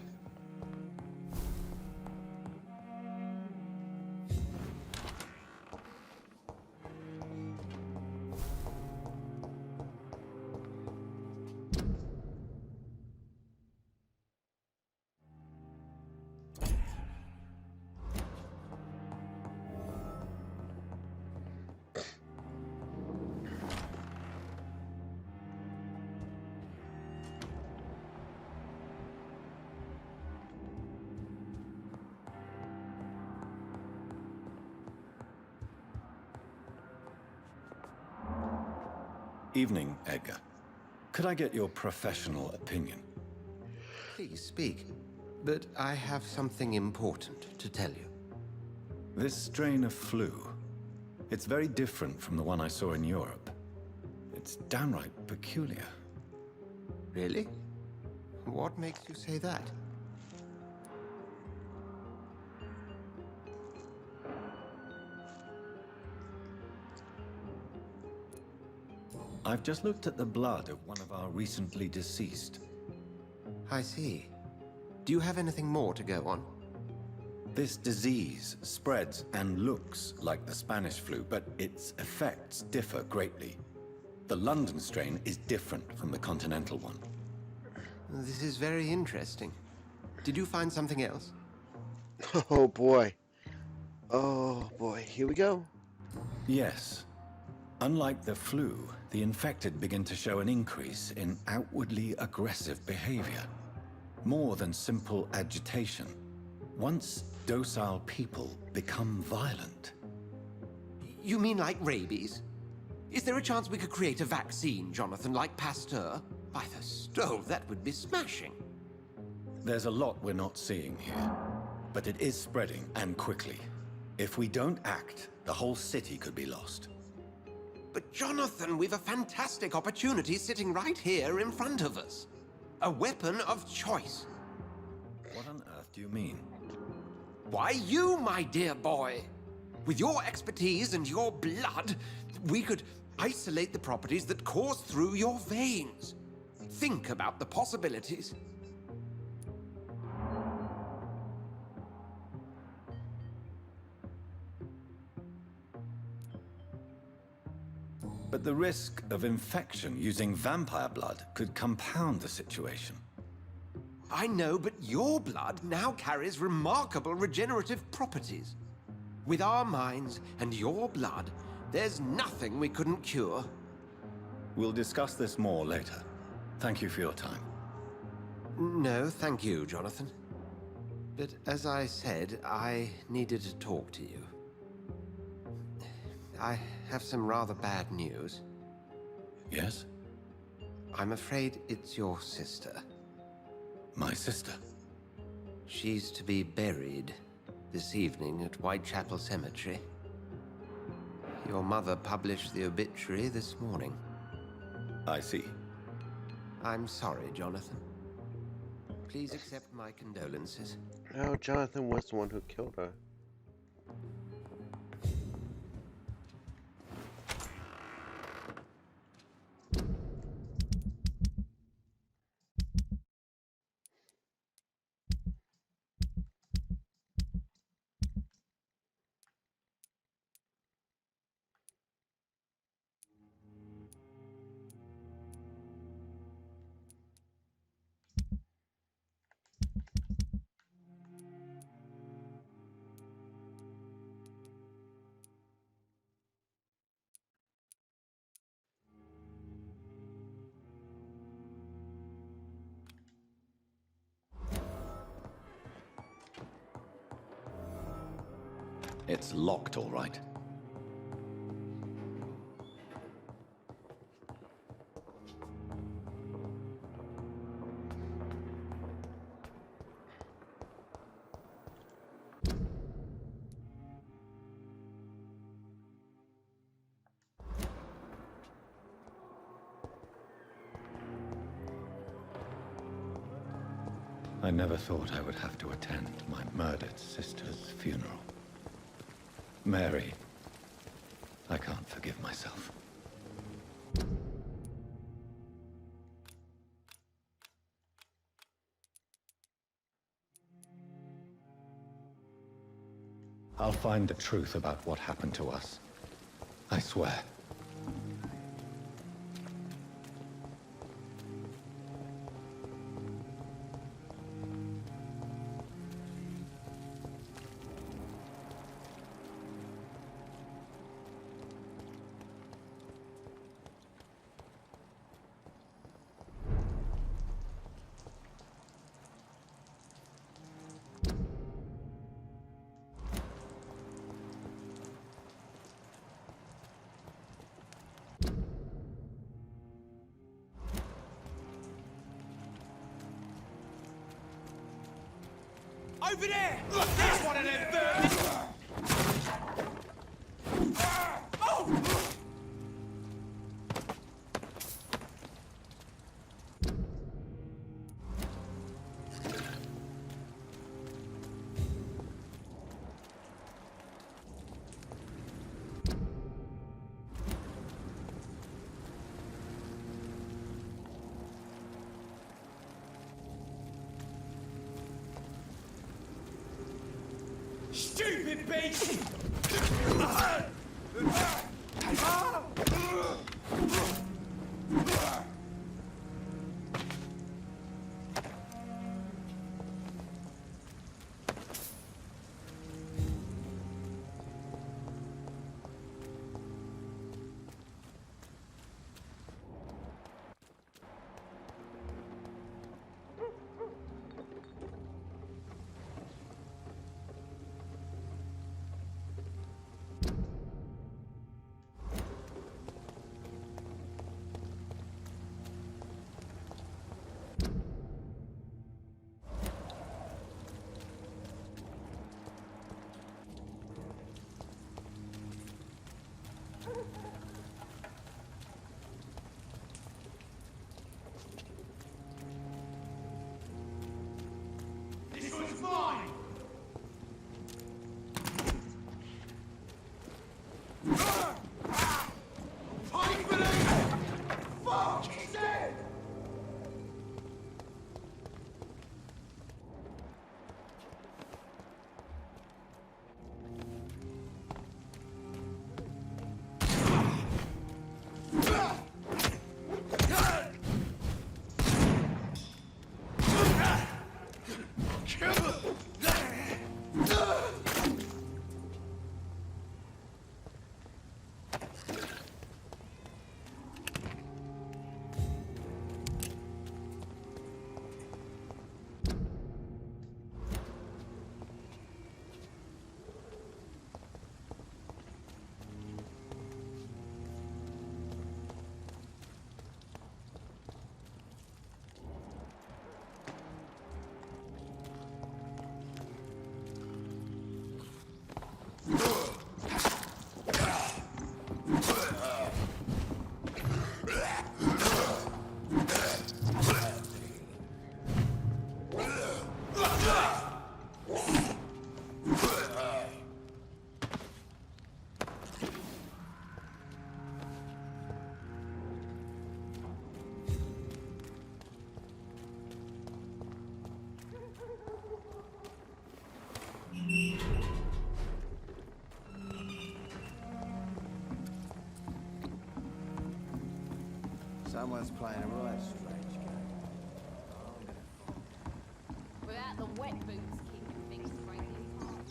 Evening, Edgar. Could I get your professional opinion? Please speak, but I have something important to tell you. This strain of flu, it's very different from the one I saw in Europe. It's downright peculiar. Really? What makes you say that? I've just looked at the blood of one of our recently deceased. I see. Do you have anything more to go on? This disease spreads and looks like the Spanish flu, but its effects differ greatly. The London strain is different from the continental one. This is very interesting. Did you find something else? Oh boy. Oh boy, here we go. Yes. Unlike the flu, the infected begin to show an increase in outwardly aggressive behavior. More than simple agitation. Once docile people become violent. You mean like rabies? Is there a chance we could create a vaccine, Jonathan, like Pasteur? By the stove, that would be smashing. There's a lot we're not seeing here, but it is spreading, and quickly. If we don't act, the whole city could be lost. But Jonathan, we've a fantastic opportunity sitting right here in front of us. A weapon of choice. What on earth do you mean? Why, you, my dear boy. With your expertise and your blood, we could isolate the properties that course through your veins. Think about the possibilities. But the risk of infection using vampire blood could compound the situation. I know, but your blood now carries remarkable regenerative properties. With our minds and your blood, there's nothing we couldn't cure. We'll discuss this more later. Thank you for your time. No, thank you, Jonathan. But as I said, I needed to talk to you. I have some rather bad news. Yes? I'm afraid it's your sister. My sister? She's to be buried this evening at Whitechapel Cemetery. Your mother published the obituary this morning. I see. I'm sorry, Jonathan. Please accept my condolences. Oh, Jonathan was the one who killed her. It's locked, all right. I never thought I would have to attend my murdered sister's funeral. Mary, I can't forgive myself. I'll find the truth about what happened to us. I swear. Over there! There's one of them vermin! Oh! Stupid beast! This one's mine! Fight for them! Fuck! He's dead! Someone's playing a right strange game. Without the wet boots keeping things straight apart.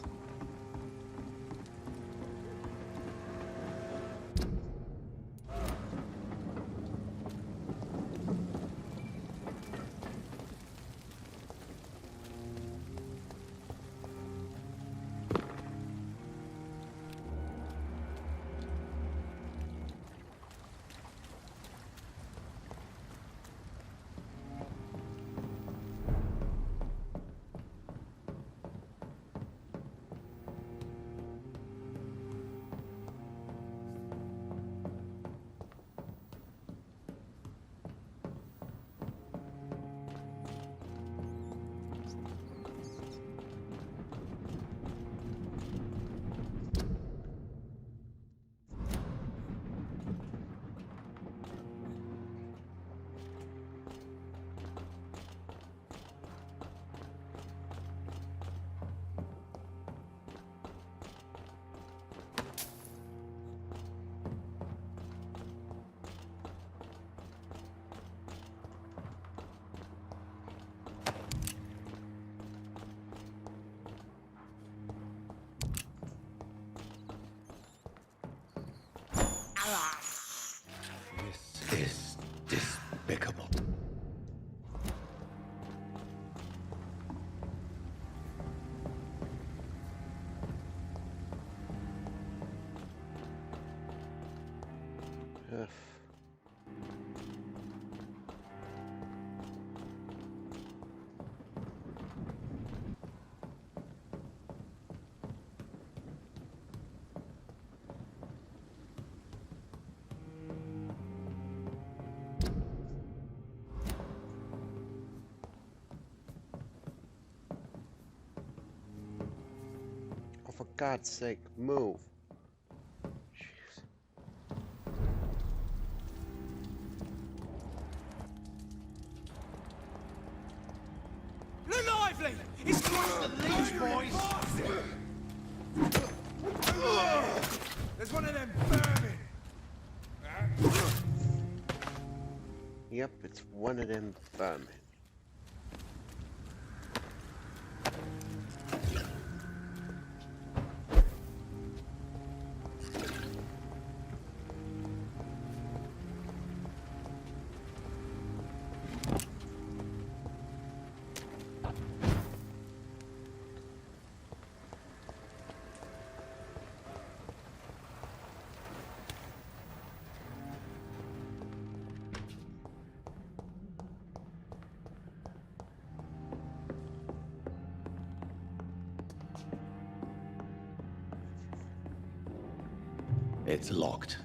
Ugh. Oh, for God's sake, move. Jeez. Look lively! It's close to the leech, boys! There's one of them vermin! Yep, it's one of them vermin. It's locked.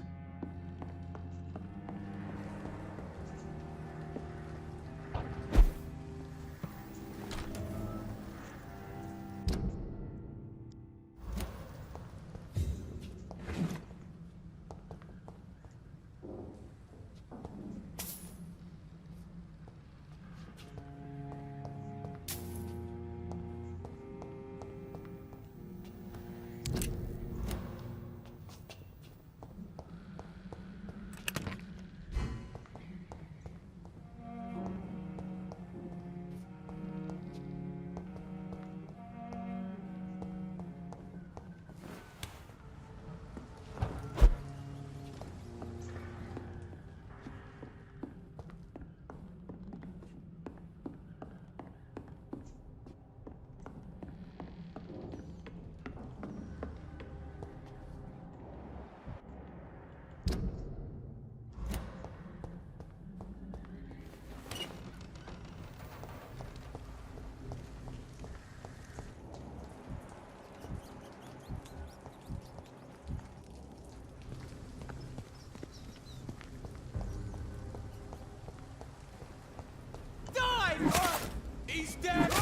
He's dead!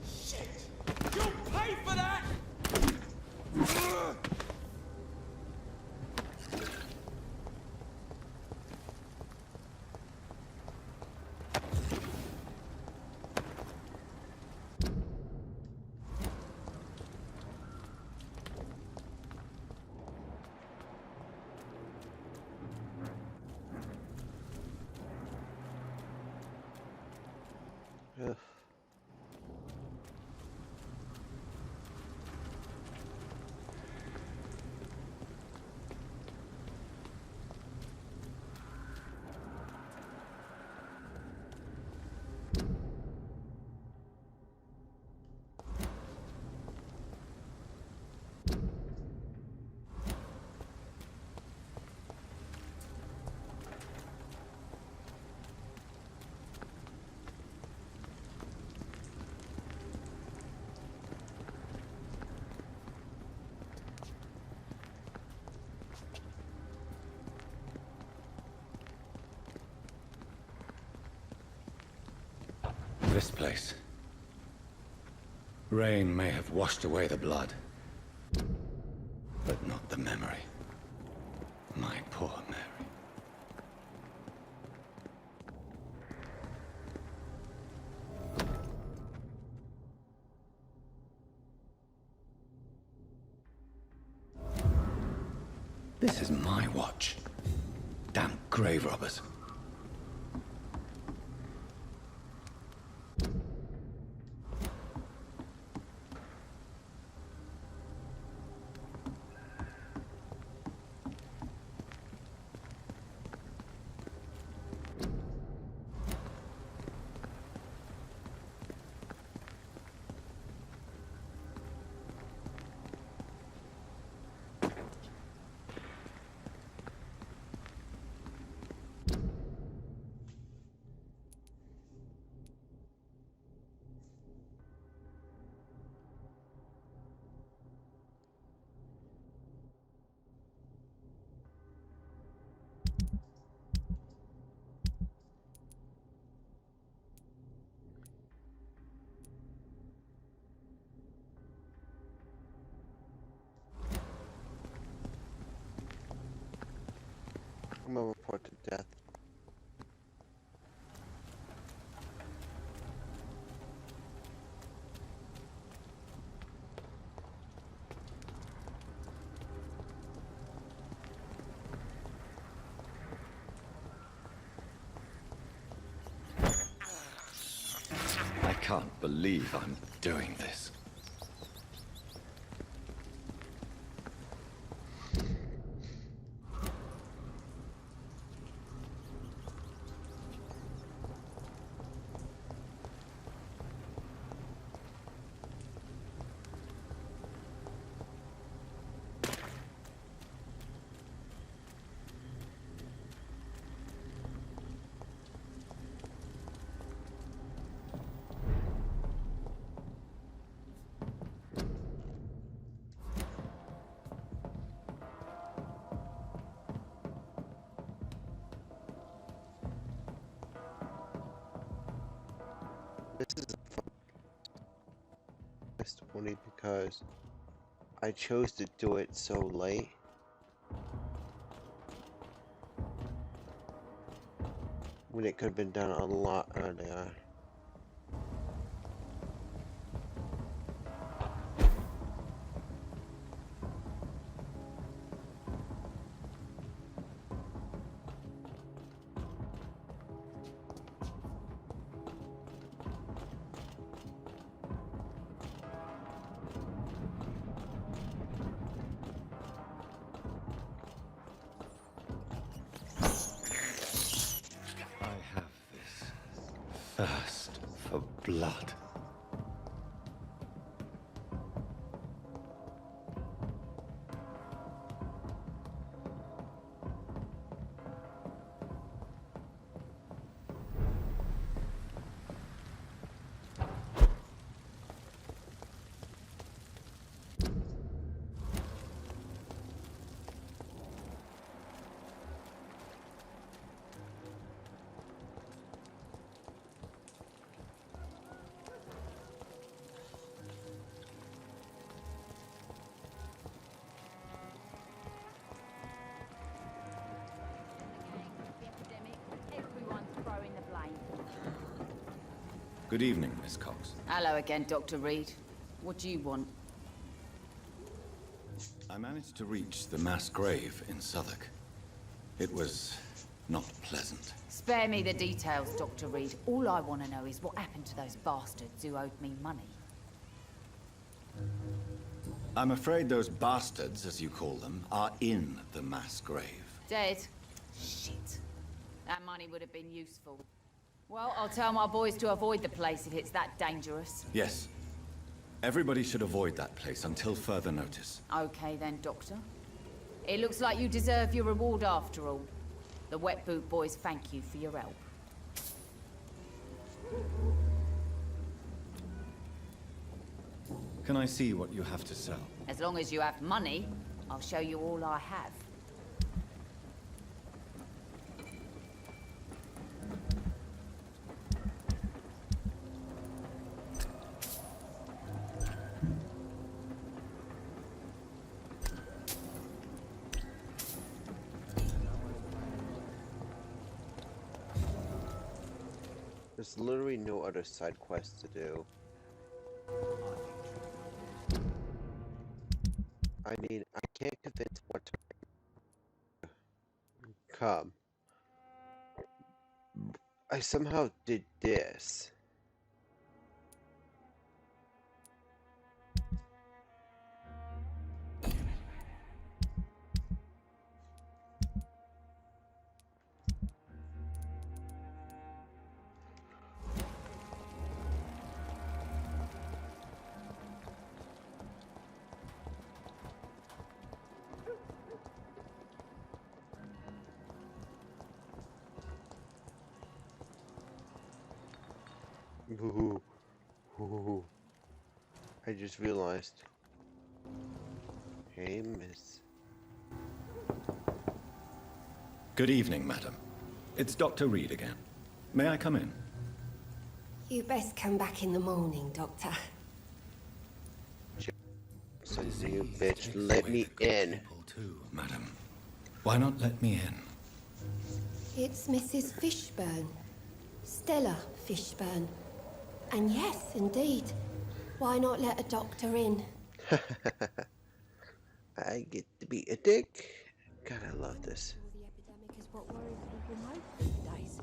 Shit! You'll pay for that! Ugh. This place. Rain may have washed away the blood, but not the memory. My poor Mary. This is my watch. Damn grave robbers. I'm gonna report to death. I can't believe I'm doing this. This is a testimony because I chose to do it so late. When it could have been done a lot earlier. Thirst for blood. Good evening, Miss Cox. Hello again, Dr. Reed. What do you want? I managed to reach the mass grave in Southwark. It was not pleasant. Spare me the details, Dr. Reed. All I want to know is what happened to those bastards who owed me money. I'm afraid those bastards, as you call them, are in the mass grave. Dead? Shit. That money would have been useful. Well, I'll tell my boys to avoid the place if it's that dangerous. Yes. Everybody should avoid that place until further notice. Okay then, Doctor. It looks like you deserve your reward after all. The Wet Boot Boys thank you for your help. Can I see what you have to sell? As long as you have money, I'll show you all I have. There's literally no other side quests to do. I mean, I can't convince what to come. I somehow did this. Ooh, ooh. I just realized. Hey, miss. Good evening, madam. It's Dr. Reed again. May I come in? You best come back in the morning, Doctor. So you bitch, let me in. Too, madam. Why not let me in? It's Mrs. Fishburne. Stella Fishburne. And yes, indeed. Why not let a doctor in? I get to be a dick. God, I love this. The epidemic is what worries people most these days.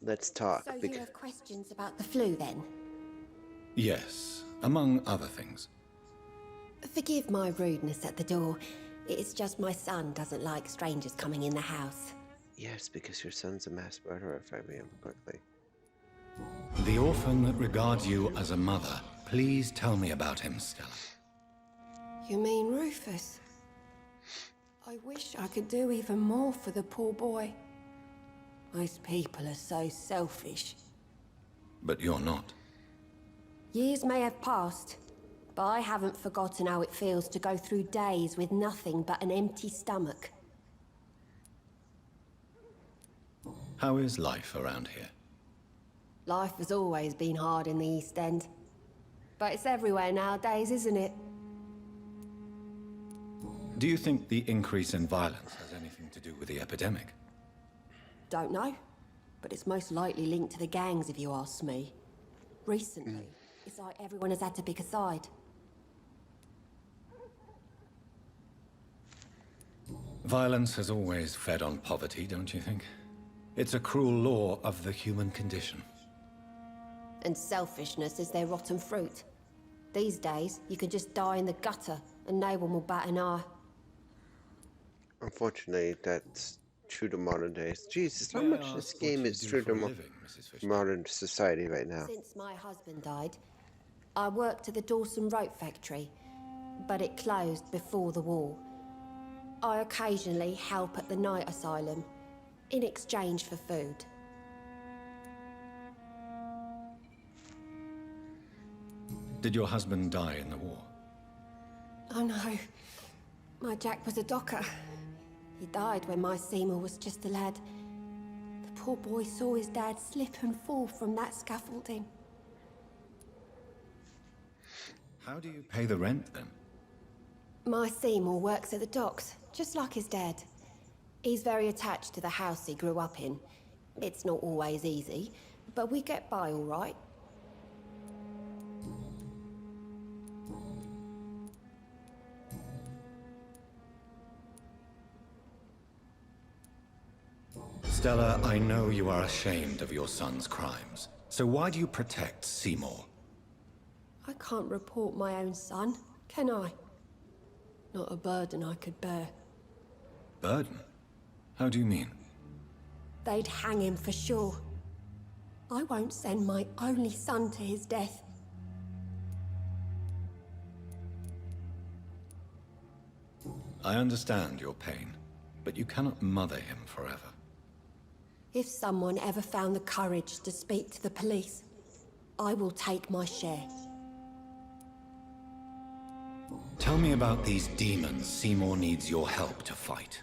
Let's talk. So you have questions about the flu then? Yes, among other things. Forgive my rudeness at the door. It's just my son doesn't like strangers coming in the house. Yes, because your son's a mass murderer, if I remember correctly. The orphan that regards you as a mother. Please tell me about him, Stella. You mean Rufus? I wish I could do even more for the poor boy. Most people are so selfish. But you're not. Years may have passed, but I haven't forgotten how it feels to go through days with nothing but an empty stomach. How is life around here? Life has always been hard in the East End. But it's everywhere nowadays, isn't it? Do you think the increase in violence has anything to do with the epidemic? Don't know. But it's most likely linked to the gangs, if you ask me. Recently, it's like everyone has had to pick a side. Violence has always fed on poverty, don't you think? It's a cruel law of the human condition. And selfishness is their rotten fruit. These days, you can just die in the gutter, and no one will bat an eye. Unfortunately, that's true to modern days. Jesus, how much this game is true to modern society right now. Since my husband died, I worked at the Dawson Rope factory, but it closed before the war. I occasionally help at the night asylum, in exchange for food. Did your husband die in the war? Oh no, my Jack was a docker. He died when my Seymour was just a lad. The poor boy saw his dad slip and fall from that scaffolding. How do you pay the rent then? My Seymour works at the docks, just like his dad. He's very attached to the house he grew up in. It's not always easy, but we get by all right. Stella, I know you are ashamed of your son's crimes. So why do you protect Seymour? I can't report my own son, can I? Not a burden I could bear. Burden? How do you mean? They'd hang him for sure. I won't send my only son to his death. I understand your pain, but you cannot mother him forever. If someone ever found the courage to speak to the police, I will take my share. Tell me about these demons Seymour needs your help to fight.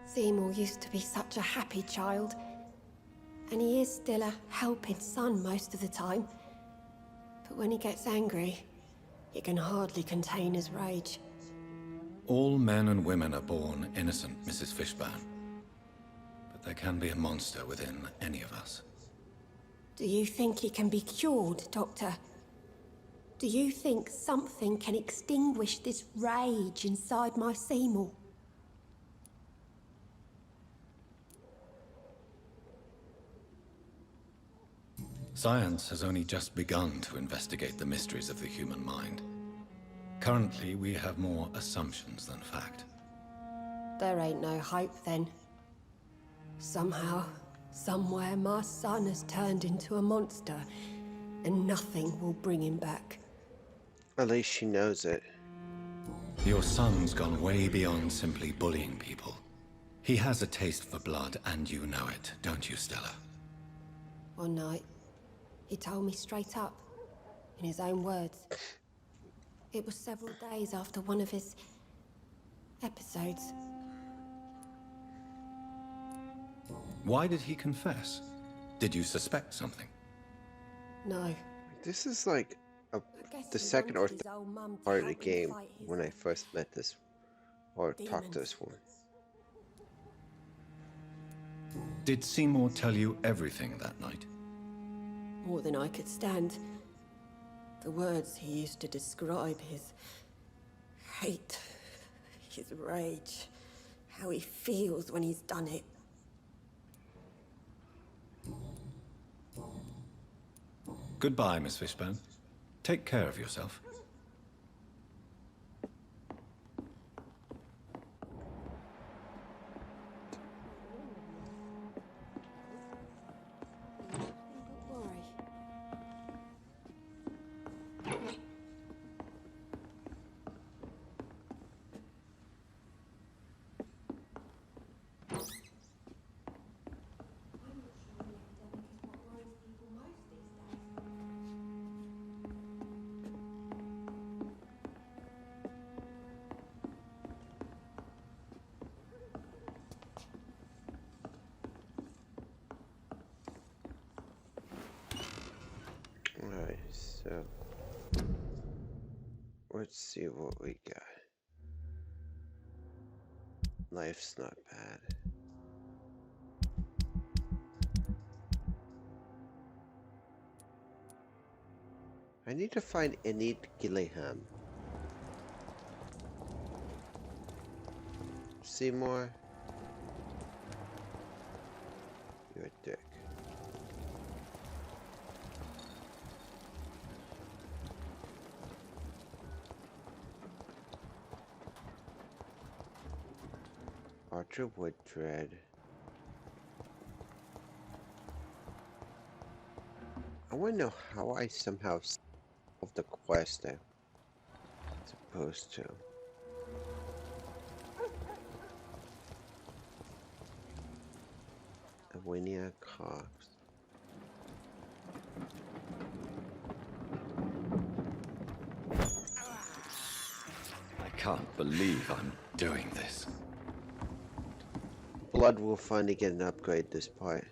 Seymour used to be such a happy child, and he is still a helping son most of the time. But when he gets angry, he can hardly contain his rage. All men and women are born innocent, Mrs. Fishburne. But there can be a monster within any of us. Do you think he can be cured, Doctor? Do you think something can extinguish this rage inside my Seymour? Science has only just begun to investigate the mysteries of the human mind. Currently, we have more assumptions than fact. There ain't no hope then. Somehow, somewhere, my son has turned into a monster, and nothing will bring him back. At least she knows it. Your son's gone way beyond simply bullying people. He has a taste for blood, and you know it, don't you, Stella? One night, he told me straight up, in his own words. It was several days after one of his episodes. Why did he confess? Did you suspect something? No. This is like the second or third part of the game when I first met this or talked to this woman. Did Seymour tell you everything that night? More than I could stand. The words he used to describe his hate, his rage, how he feels when he's done it. Goodbye, Miss Fishburne. Take care of yourself. Alright, so let's see what we got. Life's not bad. I need to find Enid Gillingham. Seymour, you're a dick. Archer Woodred. I want to know how I somehow solved the quest I'm supposed to. Awinia Cox. I can't believe I'm doing this. Blood will finally get an upgrade this part.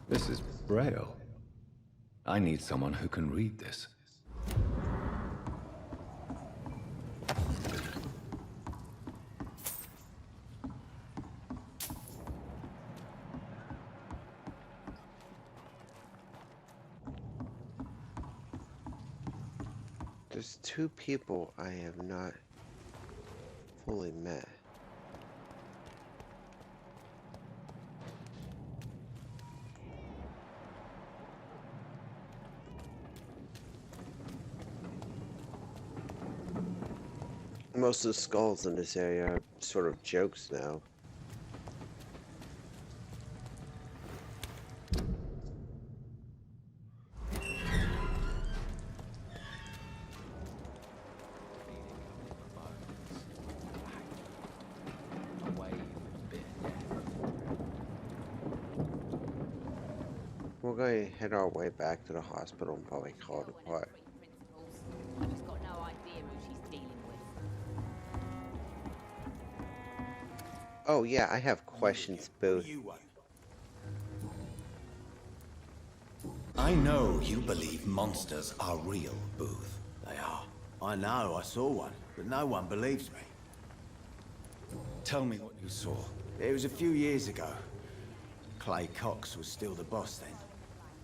This is Braille. I need someone who can read this. There's two people I have not fully met. Most of the skulls in this area are sort of jokes now. We're going to head our way back to the hospital and probably call it a part. I've just got no idea who she's dealing with. Oh yeah, I have questions, Booth. I know you believe monsters are real, Booth. They are. I know, I saw one, but no one believes me. Tell me what you saw. It was a few years ago. Clay Cox was still the boss then.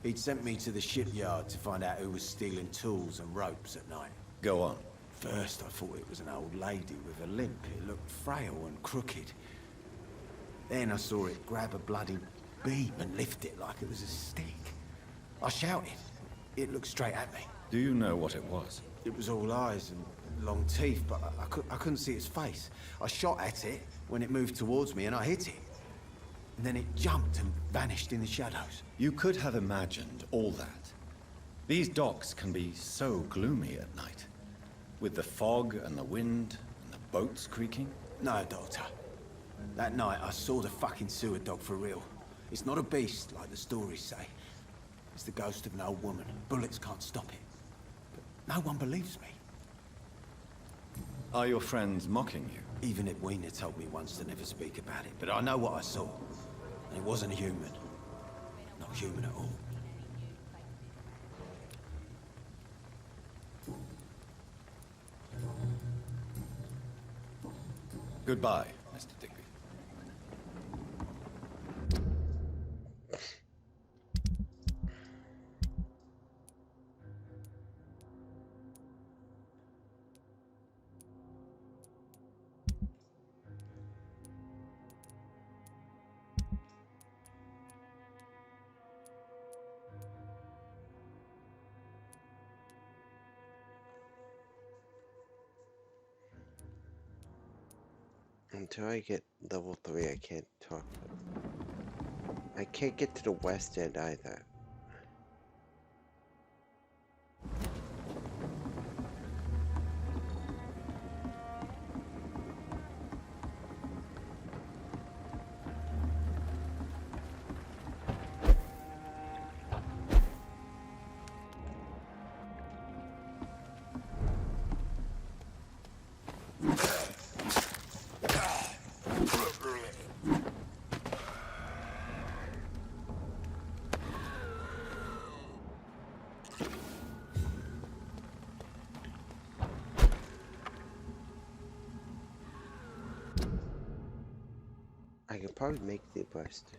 He'd sent me to the shipyard to find out who was stealing tools and ropes at night. Go on. First, I thought it was an old lady with a limp. It looked frail and crooked. Then I saw it grab a bloody beam and lift it like it was a stick. I shouted. It looked straight at me. Do you know what it was? It was all eyes and long teeth, but I couldn't see its face. I shot at it when it moved towards me and I hit it. And then it jumped and vanished in the shadows. You could have imagined all that. These docks can be so gloomy at night. With the fog and the wind and the boats creaking. No, Doctor. That night I saw the fucking sewer dog for real. It's not a beast like the stories say. It's the ghost of an old woman. Bullets can't stop it. But no one believes me. Are your friends mocking you? Even Edwina told me once to never speak about it, but I know what I saw. And it wasn't human. Not human at all. Goodbye, Mr. Digby. Until I get level 3, I can't talk. I can't get to the west end either. I can probably make the west.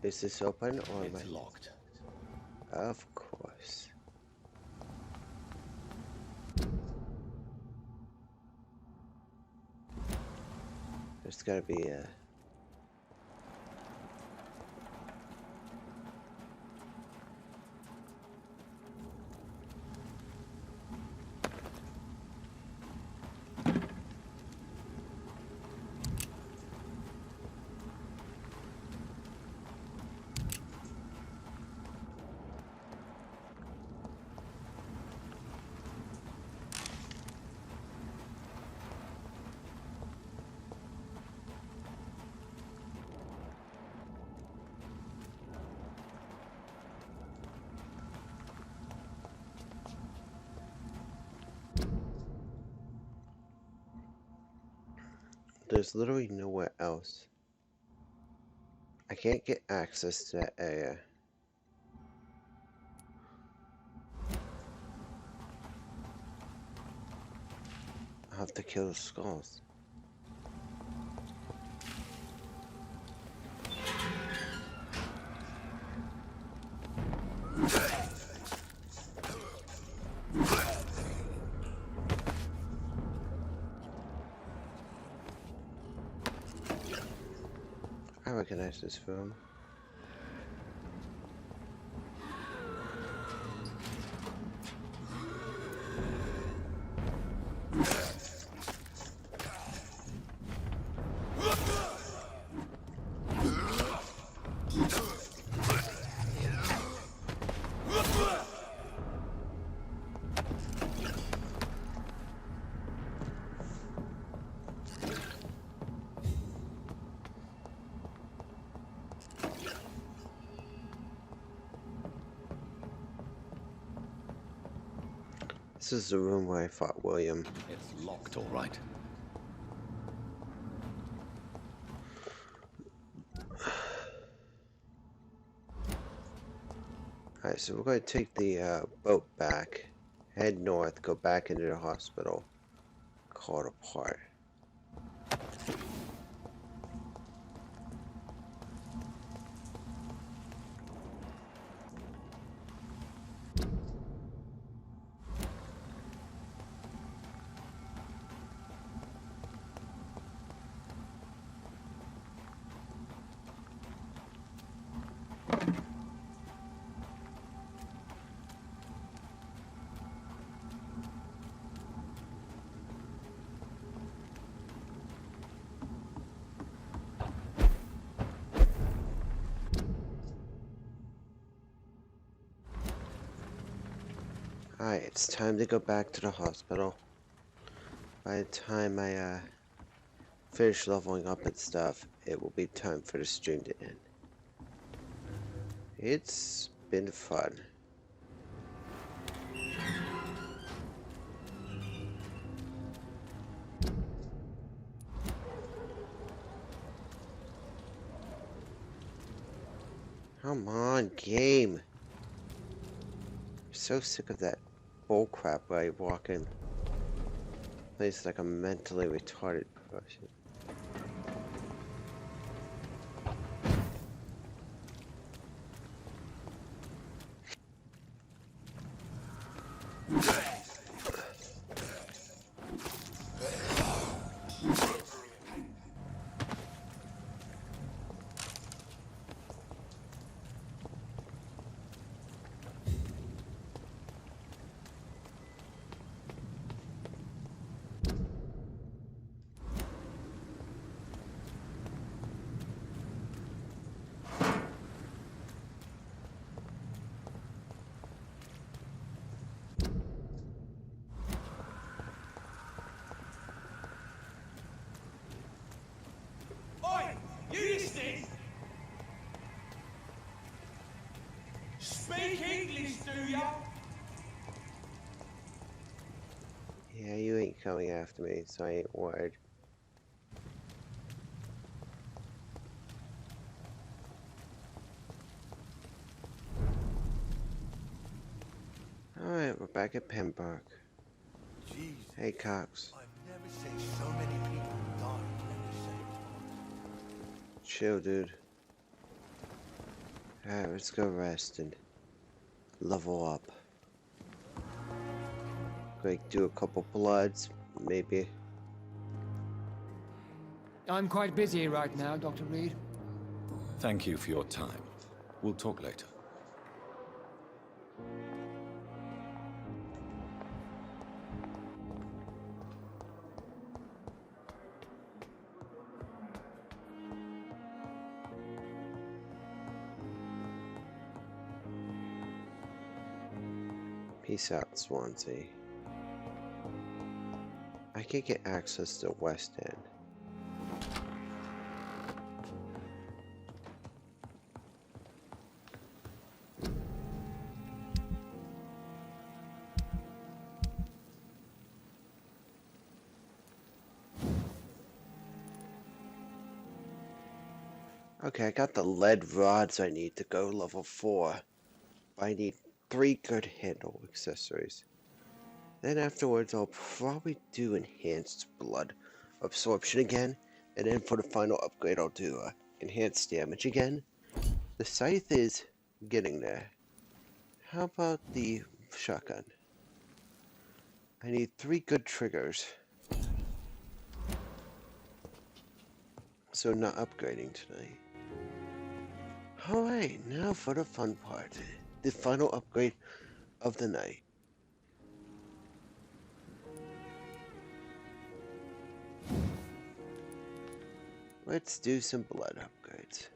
Is this open or it's locked? Of course. There's gotta be a... There's literally nowhere else. I can't get access to that area. I'll have to kill the skulls. I recognize this film. This is the room where I fought William. It's locked, all right. Alright, so we're going to take the boat back, head north, go back into the hospital, call it apart. Alright, it's time to go back to the hospital. By the time I finish leveling up and stuff, it will be time for the stream to end. It's been fun. Come on, game. I'm so sick of that bullcrap where I walk in. Place like a mentally retarded person. Oi! You listening? Speak English, do ya? Yeah, you ain't coming after me, so I ain't worried. Alright, we're back at Pembroke. Jeez. Hey, Cox. I've never seen so many people die at the same time. Chill, dude. Alright, let's go rest and level up. Like, do a couple bloods, maybe. I'm quite busy right now, Dr. Reed. Thank you for your time. We'll talk later. Peace out, Swansea. I can get access to West End. Okay, I got the lead rods I need to go level 4. I need 3 good handle accessories. Then afterwards I'll probably do enhanced blood absorption again, and then for the final upgrade I'll do enhanced damage again. The scythe is getting there. How about the shotgun? I need 3 good triggers. So not upgrading tonight. Alright, now for the fun part. The final upgrade of the night. Let's do some blood upgrades.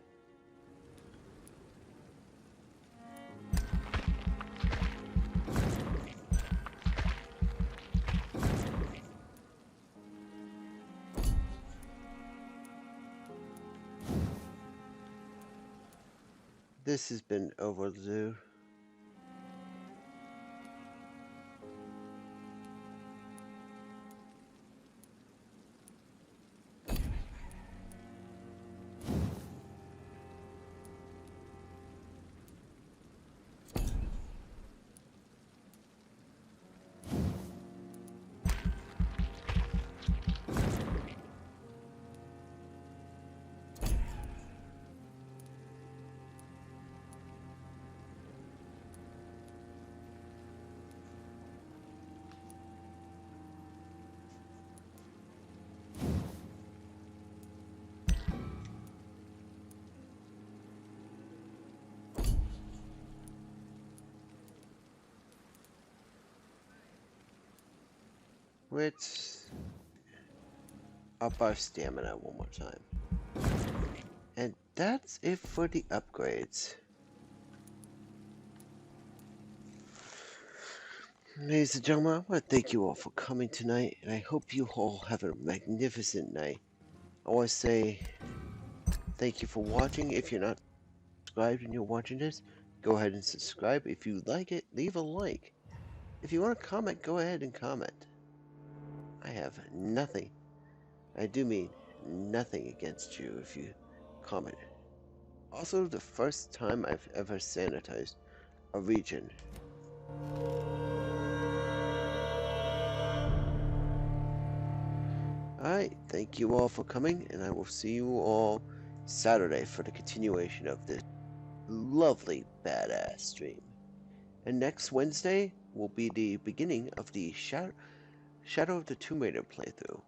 This has been overdue. let's up our stamina one more time. And that's it for the upgrades. Ladies and gentlemen, I want to thank you all for coming tonight, and I hope you all have a magnificent night. I want to say thank you for watching. If you're not subscribed and you're watching this, go ahead and subscribe. If you like it, leave a like. If you want to comment, go ahead and comment. I have nothing. I do mean nothing against you if you comment. Also, the first time I've ever sanitized a region. Alright, thank you all for coming, and I will see you all Saturday for the continuation of this lovely badass stream. And next Wednesday will be the beginning of the Shadow of the Tomb Raider playthrough.